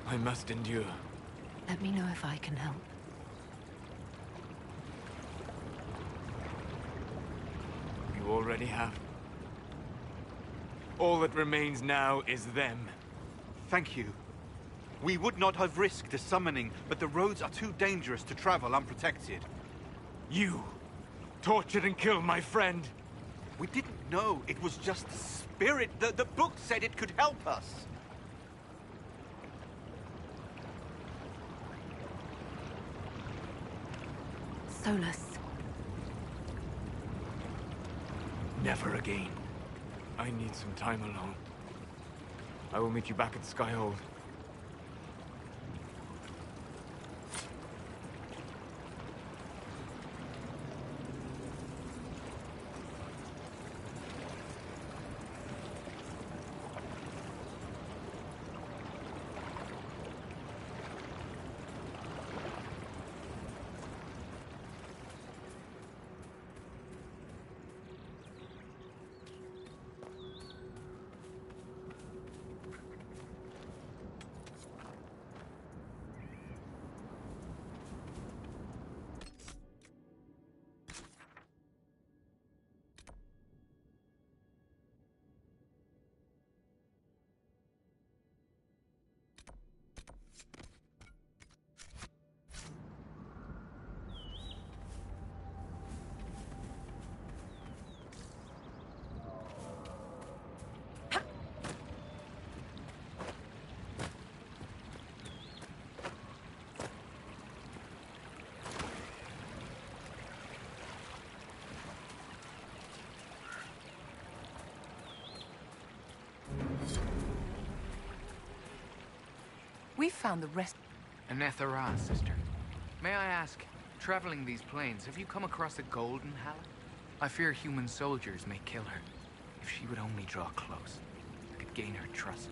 I must endure. Let me know if I can help. You already have. All that remains now is them. Thank you. We would not have risked a summoning, but the roads are too dangerous to travel unprotected. You tortured and killed my friend. We didn't know it was just a spirit. The book said it could help us. Solus. Never again. I need some time alone. I will meet you back at Skyhold. We found the rest. Anethara, sister. May I ask, traveling these plains, have you come across a golden Hala? I fear human soldiers may kill her. If she would only draw close, I could gain her trust.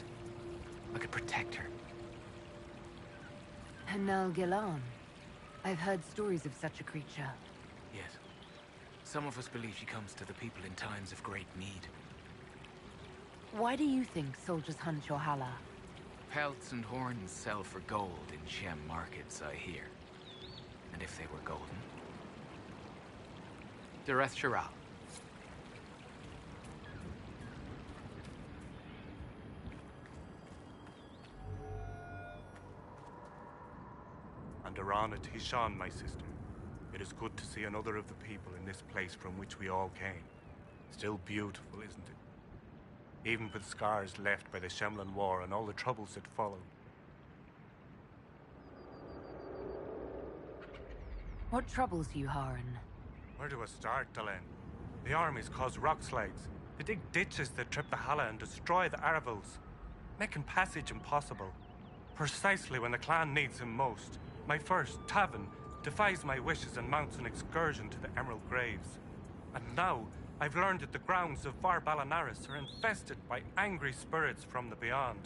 I could protect her. Hanal Gilan. I've heard stories of such a creature. Yes. Some of us believe she comes to the people in times of great need. Why do you think soldiers hunt your Hala? Pelts and horns sell for gold in Shem markets, I hear. And if they were golden? Dareth Shiral. And Arana Tishan, my sister. It is good to see another of the people in this place from which we all came. Still beautiful, isn't it? Even with scars left by the Shemlan War and all the troubles that followed. What troubles you, Haran? Where do I start, Dalen? The armies cause rock slides. They dig ditches that trip the Hala and destroy the Aravals, making passage impossible. Precisely when the clan needs him most, my first, Tavin, defies my wishes and mounts an excursion to the Emerald Graves. And now, I've learned that the grounds of Var Balanaris are infested by angry spirits from the beyond.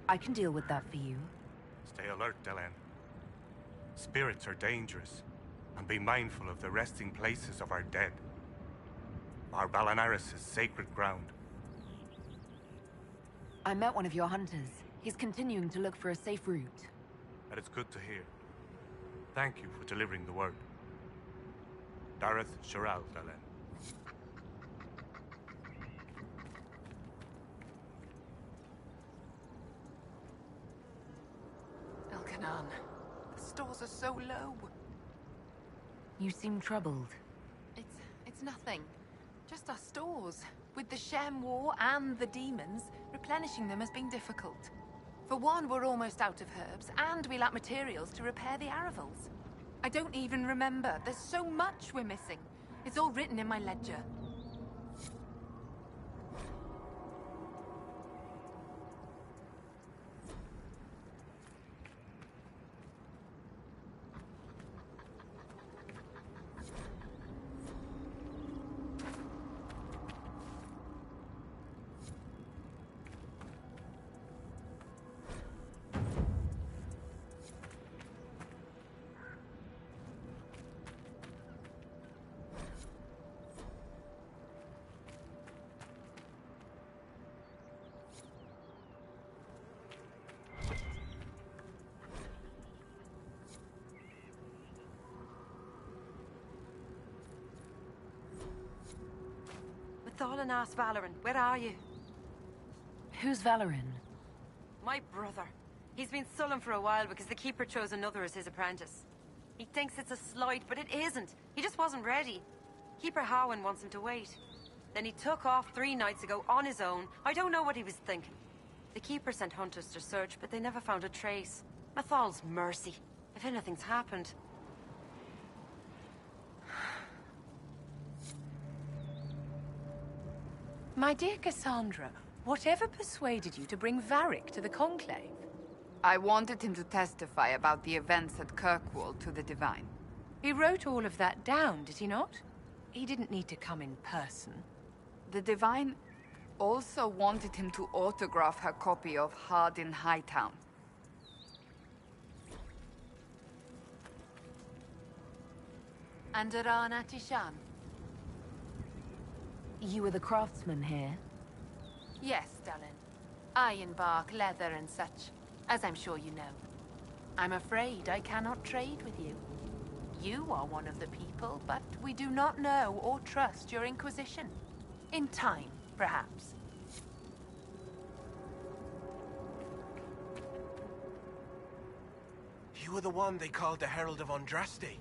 I can deal with that for you. Stay alert, Delen. Spirits are dangerous, and be mindful of the resting places of our dead. Var Balanaris is sacred ground. I met one of your hunters. He's continuing to look for a safe route. That is good to hear. Thank you for delivering the word. Dareth Shiral, Dalen. Elkanan, the stores are so low. You seem troubled. It's nothing. Just our stores. With the Shem War and the demons, replenishing them has been difficult. For one, we're almost out of herbs, and we lack materials to repair the Aravals. I don't even remember. There's so much we're missing. It's all written in my ledger. Thalin asked Valoran, where are you? Who's Valoran? My brother. He's been sullen for a while because the Keeper chose another as his apprentice. He thinks it's a slight, but it isn't. He just wasn't ready. Keeper Howen wants him to wait. Then he took off 3 nights ago on his own. I don't know what he was thinking. The Keeper sent hunters to search, but they never found a trace. Mathal's mercy. If anything's happened. My dear Cassandra, whatever persuaded you to bring Varric to the Conclave? I wanted him to testify about the events at Kirkwall to the Divine. He wrote all of that down, did he not? He didn't need to come in person. The Divine also wanted him to autograph her copy of Hard in Hightown. And Arana Tishan? You were the craftsman here? Yes, Dalen. Ironbark, leather and such, as I'm sure you know. I'm afraid I cannot trade with you. You are one of the people, but we do not know or trust your Inquisition. In time, perhaps. You were the one they called the Herald of Andraste.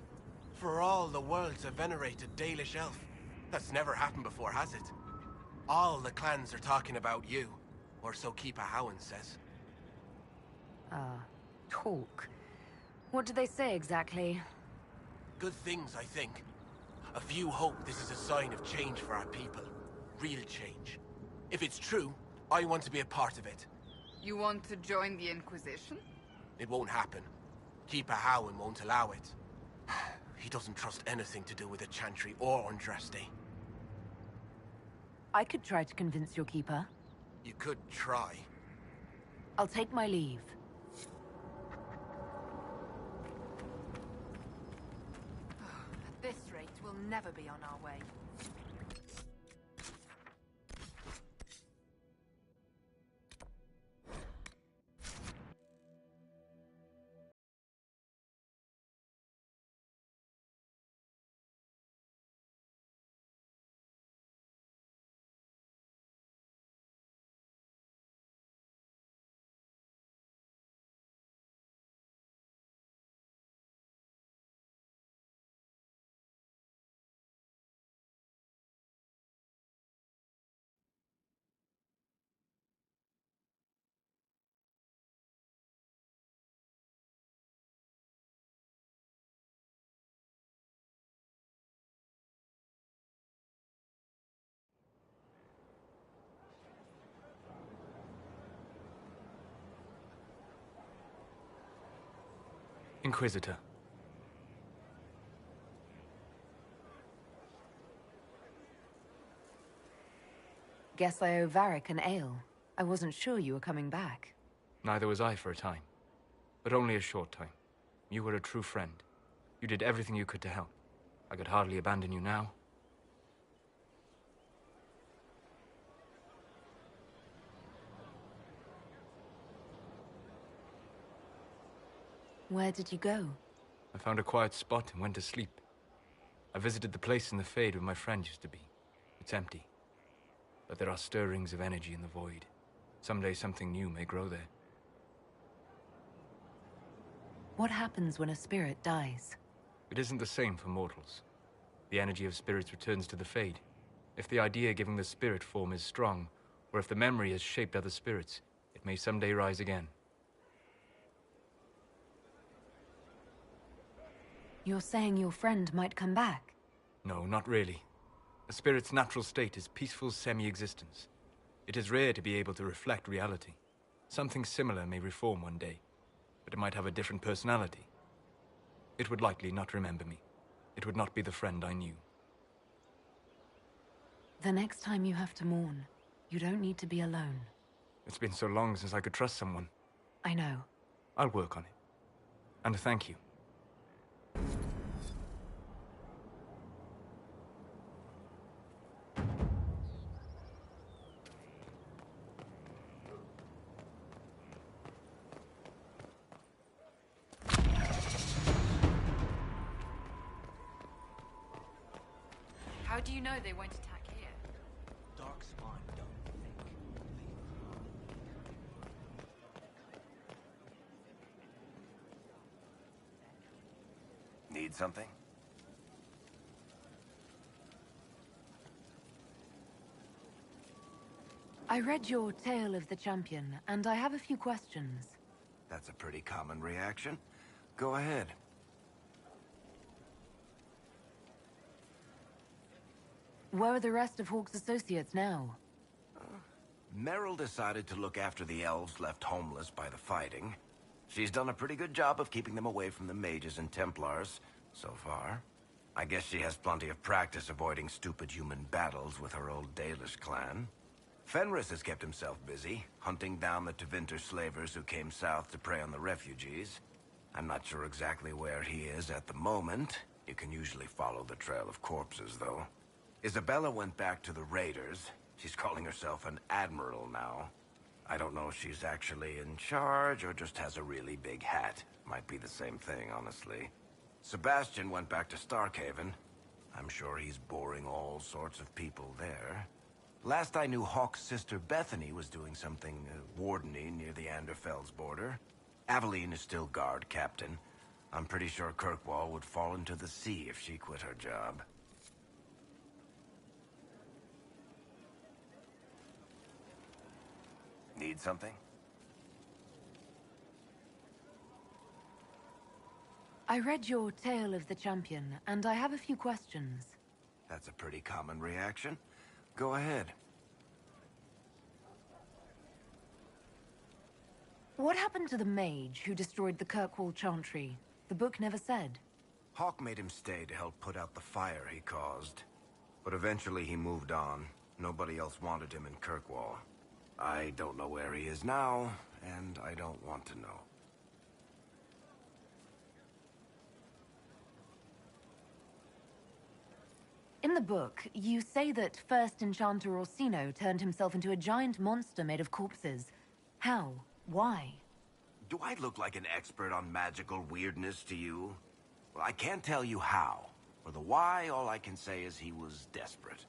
For all the world's a venerated Dalish elf. That's never happened before, has it? All the clans are talking about you, or so Keeper Howen says. Talk. What do they say exactly? Good things, I think. A few hope this is a sign of change for our people. Real change. If it's true, I want to be a part of it. You want to join the Inquisition? It won't happen. Keeper Howin won't allow it. He doesn't trust anything to do with the Chantry or Andraste. I could try to convince your keeper. You could try. I'll take my leave. At this rate, we'll never be on our way. Inquisitor. Guess I owe Varric an ale. I wasn't sure you were coming back. Neither was I for a time. But only a short time. You were a true friend. You did everything you could to help. I could hardly abandon you now. Where did you go? I found a quiet spot and went to sleep. I visited the place in the Fade where my friend used to be. It's empty. But there are stirrings of energy in the void. Someday something new may grow there. What happens when a spirit dies? It isn't the same for mortals. The energy of spirits returns to the Fade. If the idea giving the spirit form is strong, or if the memory has shaped other spirits, it may someday rise again. You're saying your friend might come back? No, not really. A spirit's natural state is peaceful semi-existence. It is rare to be able to reflect reality. Something similar may reform one day, but it might have a different personality. It would likely not remember me. It would not be the friend I knew. The next time you have to mourn, you don't need to be alone. It's been so long since I could trust someone. I know. I'll work on it. And thank you. How do you know they won't attack here? Darkspawn don't think. Need something? I read your Tale of the Champion, and I have a few questions. That's a pretty common reaction. Go ahead. Where are the rest of Hawke's associates now? Meryl decided to look after the elves left homeless by the fighting. She's done a pretty good job of keeping them away from the mages and Templars, so far. I guess she has plenty of practice avoiding stupid human battles with her old Dalish clan. Fenris has kept himself busy, hunting down the Tevinter slavers who came south to prey on the refugees. I'm not sure exactly where he is at the moment. You can usually follow the trail of corpses, though. Isabella went back to the raiders. She's calling herself an admiral now. I don't know if she's actually in charge or just has a really big hat. Might be the same thing, honestly. Sebastian went back to Starkhaven. I'm sure he's boring all sorts of people there. Last I knew, Hawke's sister Bethany was doing something wardeny near the Anderfell's border. Aveline is still guard captain. I'm pretty sure Kirkwall would fall into the sea if she quit her job. Need something? I read your Tale of the Champion, and I have a few questions. That's a pretty common reaction. Go ahead. What happened to the mage who destroyed the Kirkwall Chantry? The book never said. Hawk made him stay to help put out the fire he caused. But eventually he moved on. Nobody else wanted him in Kirkwall. I don't know where he is now, and I don't want to know. In the book, you say that first Enchanter Orsino turned himself into a giant monster made of corpses. How? Why? Do I look like an expert on magical weirdness to you? Well, I can't tell you how. For the why, all I can say is he was desperate.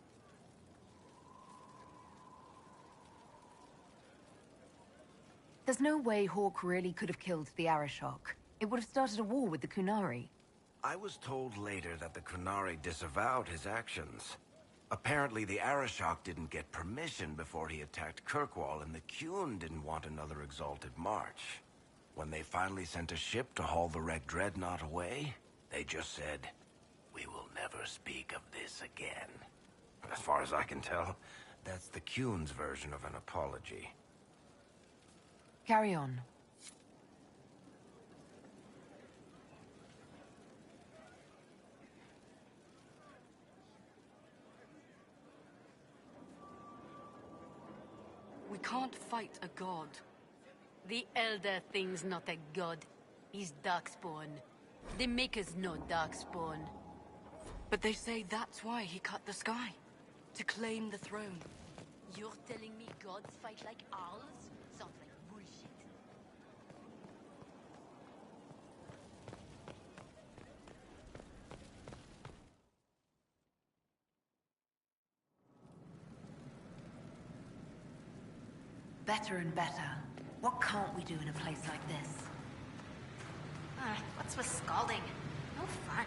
There's no way Hawk really could have killed the Arishok. It would have started a war with the Kunari. I was told later that the Kunari disavowed his actions. Apparently the Arishok didn't get permission before he attacked Kirkwall, and the Qun didn't want another exalted march. When they finally sent a ship to haul the wrecked dreadnought away, they just said, "We will never speak of this again." As far as I can tell, that's the Qun's version of an apology. Carry on. We can't fight a god. The Elder Thing's not a god. He's Darkspawn. The Maker's no Darkspawn. But they say that's why he cut the sky. To claim the throne. You're telling me gods fight like owls? Sounds like bullshit. Better and better. What can't we do in a place like this? What's with scalding? No fun.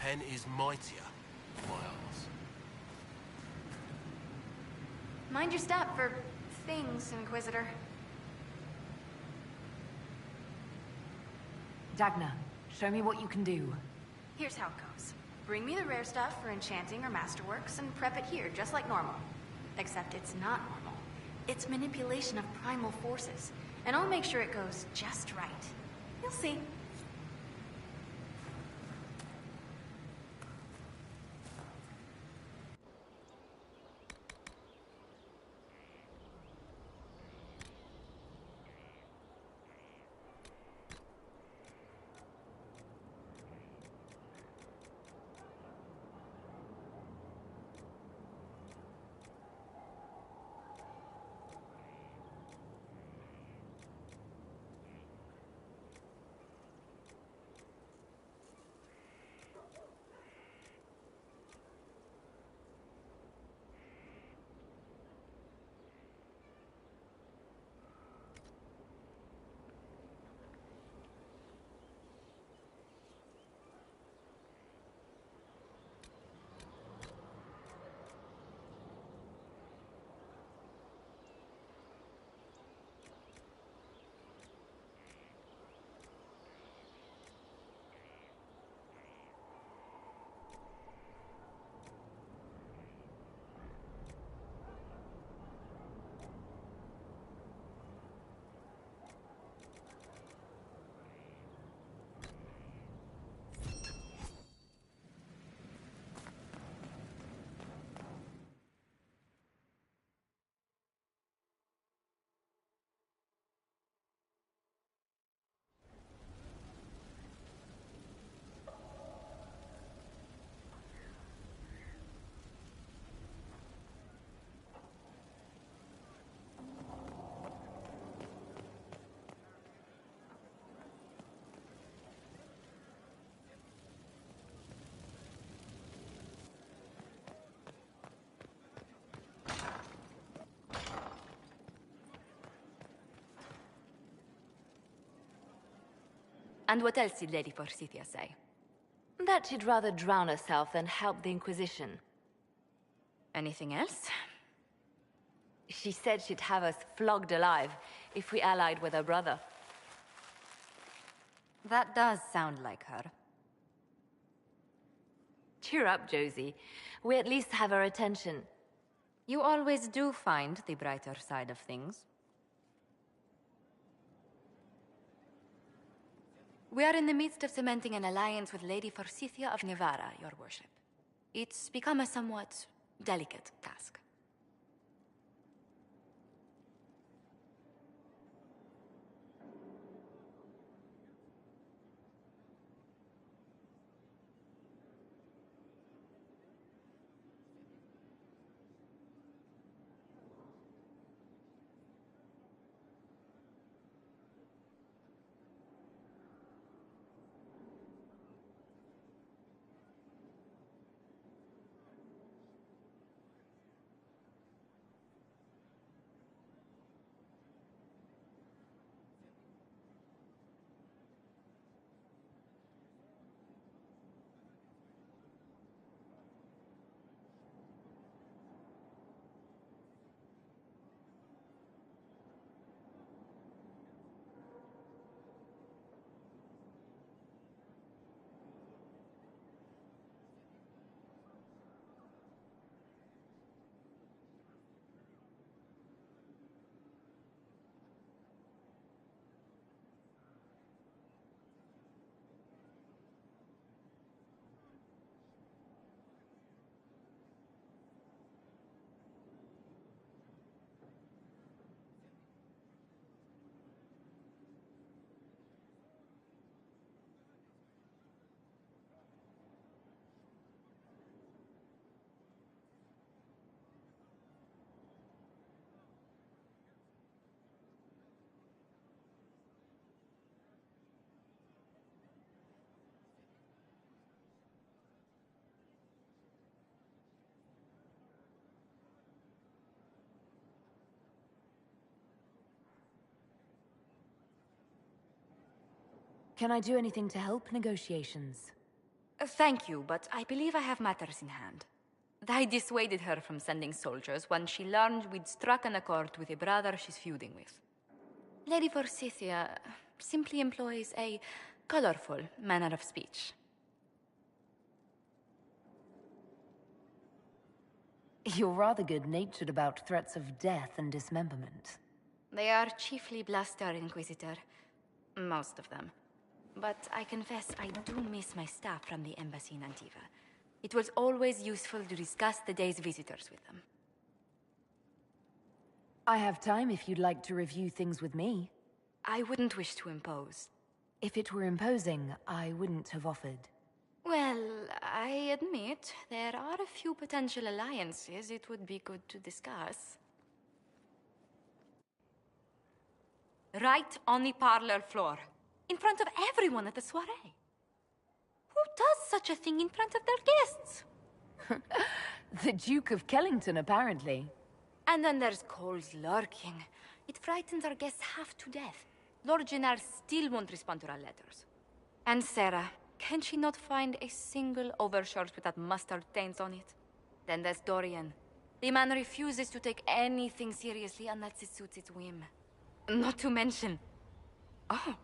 pen is mightier, Miles. Mind your step for things, Inquisitor. Dagna, show me what you can do. Here's how it goes. Bring me the rare stuff for enchanting or masterworks and prep it here, just like normal. Except it's not normal. It's manipulation of primal forces. And I'll make sure it goes just right. You'll see. And what else did Lady Forsythia say? That she'd rather drown herself than help the Inquisition. Anything else? She said she'd have us flogged alive if we allied with her brother. That does sound like her. Cheer up, Josie. We at least have her attention. You always do find the brighter side of things. We are in the midst of cementing an alliance with Lady Forsythia of Nevada, your worship. It's become a somewhat delicate task. Can I do anything to help negotiations? Thank you, but I believe I have matters in hand. I dissuaded her from sending soldiers when she learned we'd struck an accord with a brother she's feuding with. Lady Forsythia simply employs a colorful manner of speech. You're rather good-natured about threats of death and dismemberment. They are chiefly bluster, Inquisitor. Most of them. But I confess I do miss my staff from the embassy in Antiva. It was always useful to discuss the day's visitors with them. I have time if you'd like to review things with me. I wouldn't wish to impose. If it were imposing, I wouldn't have offered. Well, I admit there are a few potential alliances it would be good to discuss. Right on the parlor floor, in front of everyone at the soiree. Who does such a thing in front of their guests? The Duke of Kellington, apparently. And then there's Cole's lurking. It frightens our guests half to death. Lord Gennard still won't respond to our letters. And Sarah, can she not find a single overshirt without mustard stains on it? Then there's Dorian. The man refuses to take anything seriously unless it suits its whim. Not to mention... Oh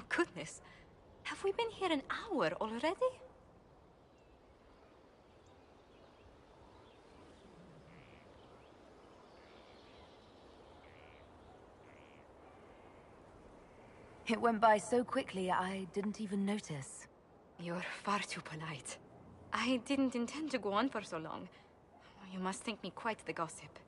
goodness. Have we been here an hour already? It went by so quickly, I didn't even notice. You're far too polite. I didn't intend to go on for so long. You must think me quite the gossip.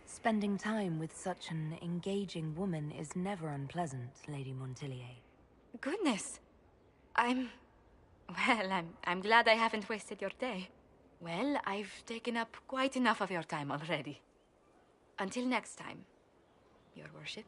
Spending time with such an engaging woman is never unpleasant, Lady Montillier. Goodness! I'm glad I haven't wasted your day. Well, I've taken up quite enough of your time already. Until next time, Your Worship.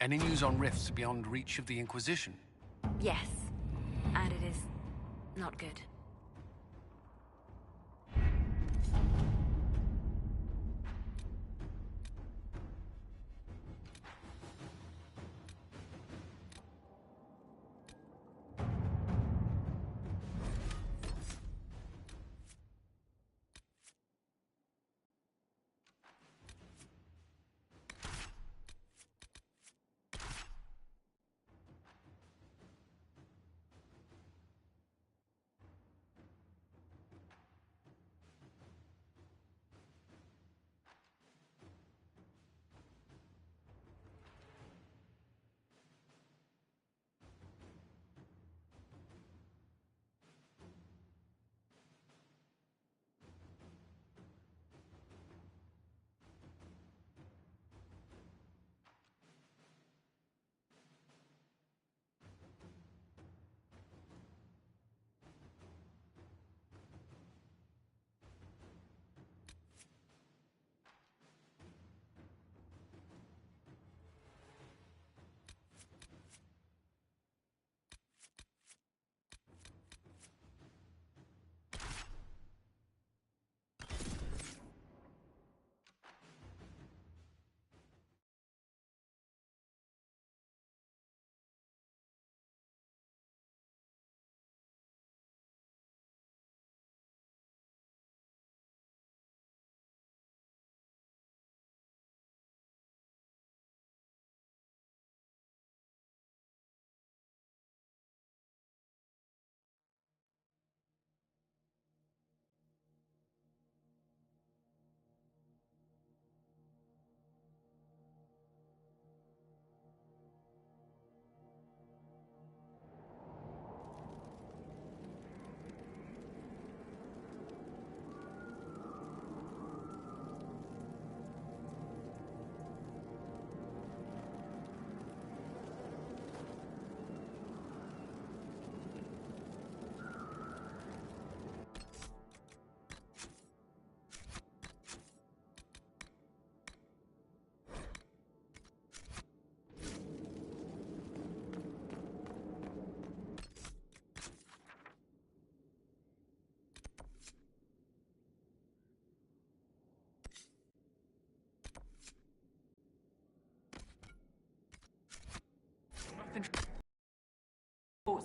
Any news on rifts beyond reach of the Inquisition? Yes. And it is not good.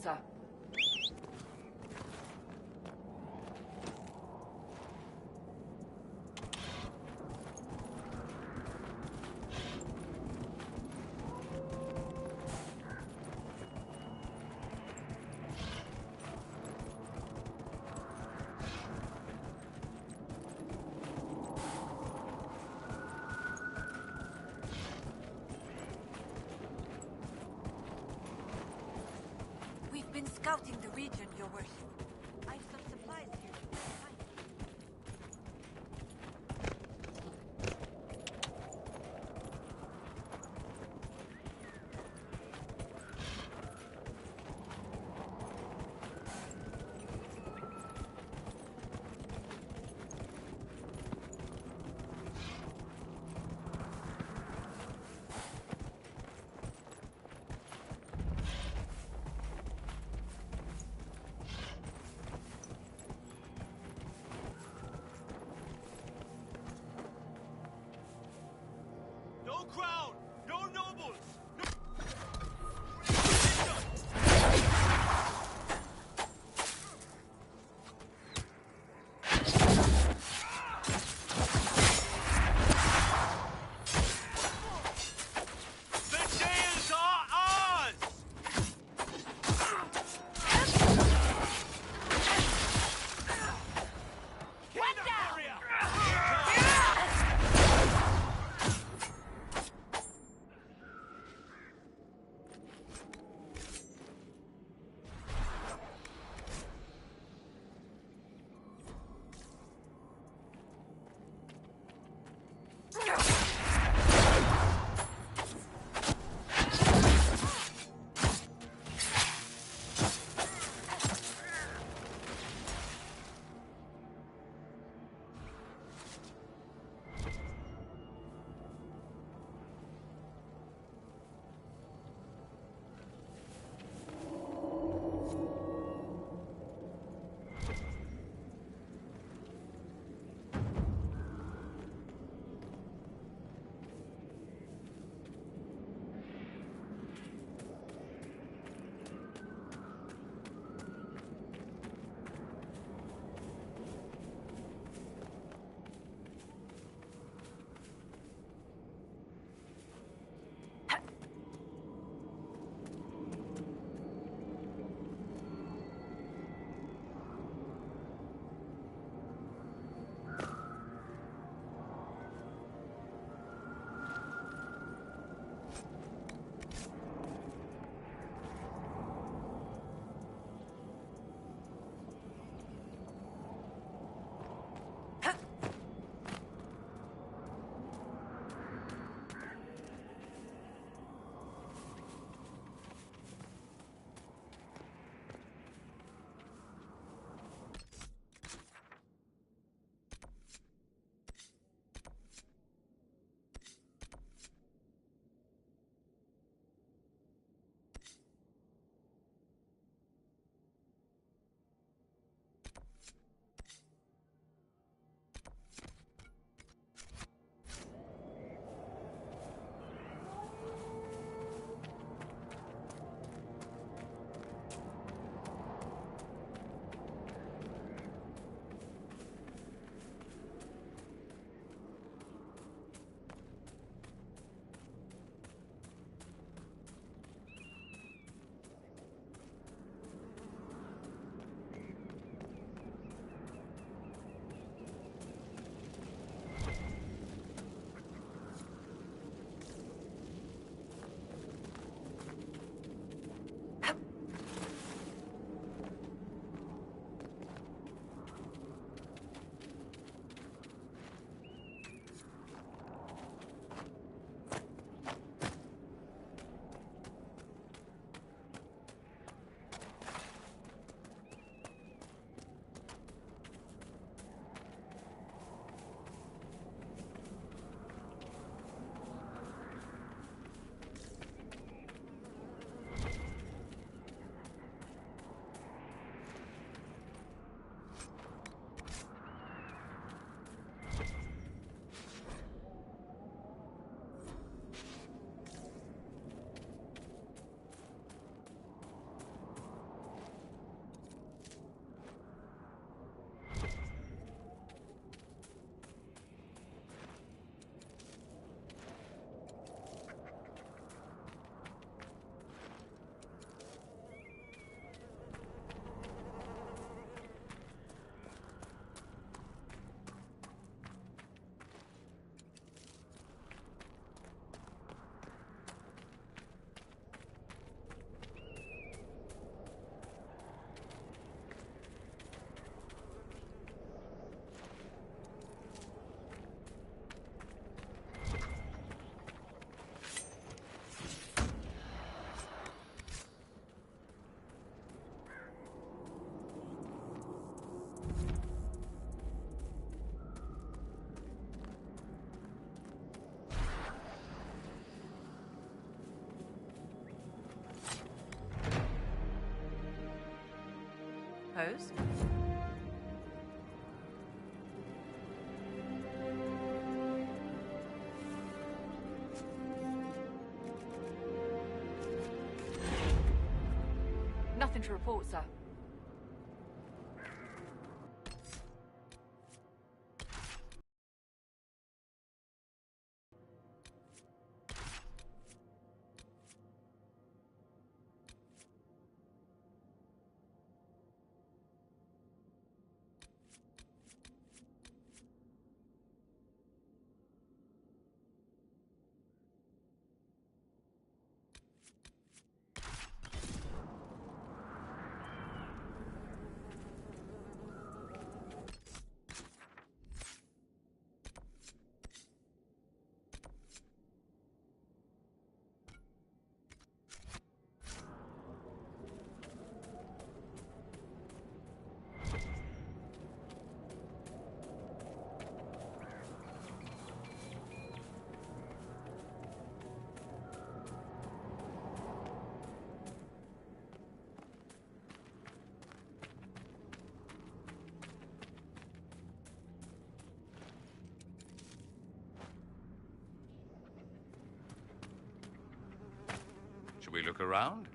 sir. We've been scouting the region, Your Worship. I've some supplies here. No crown! No nobles! The Danes are ours! What the? suppose. Nothing to report, sir. Should we look around?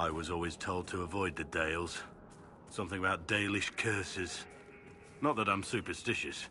I was always told to avoid the Dales. Something about Dalish curses. Not that I'm superstitious.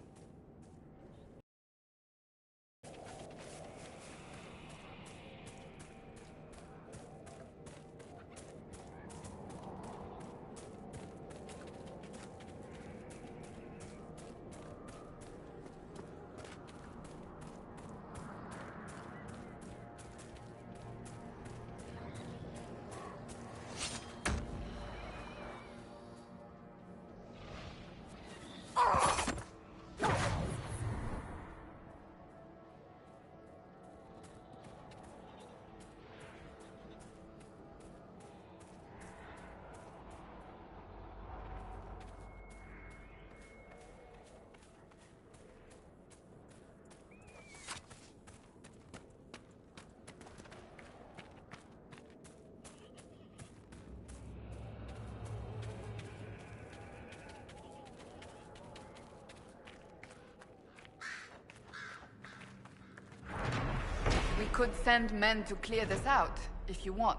We could send men to clear this out, if you want.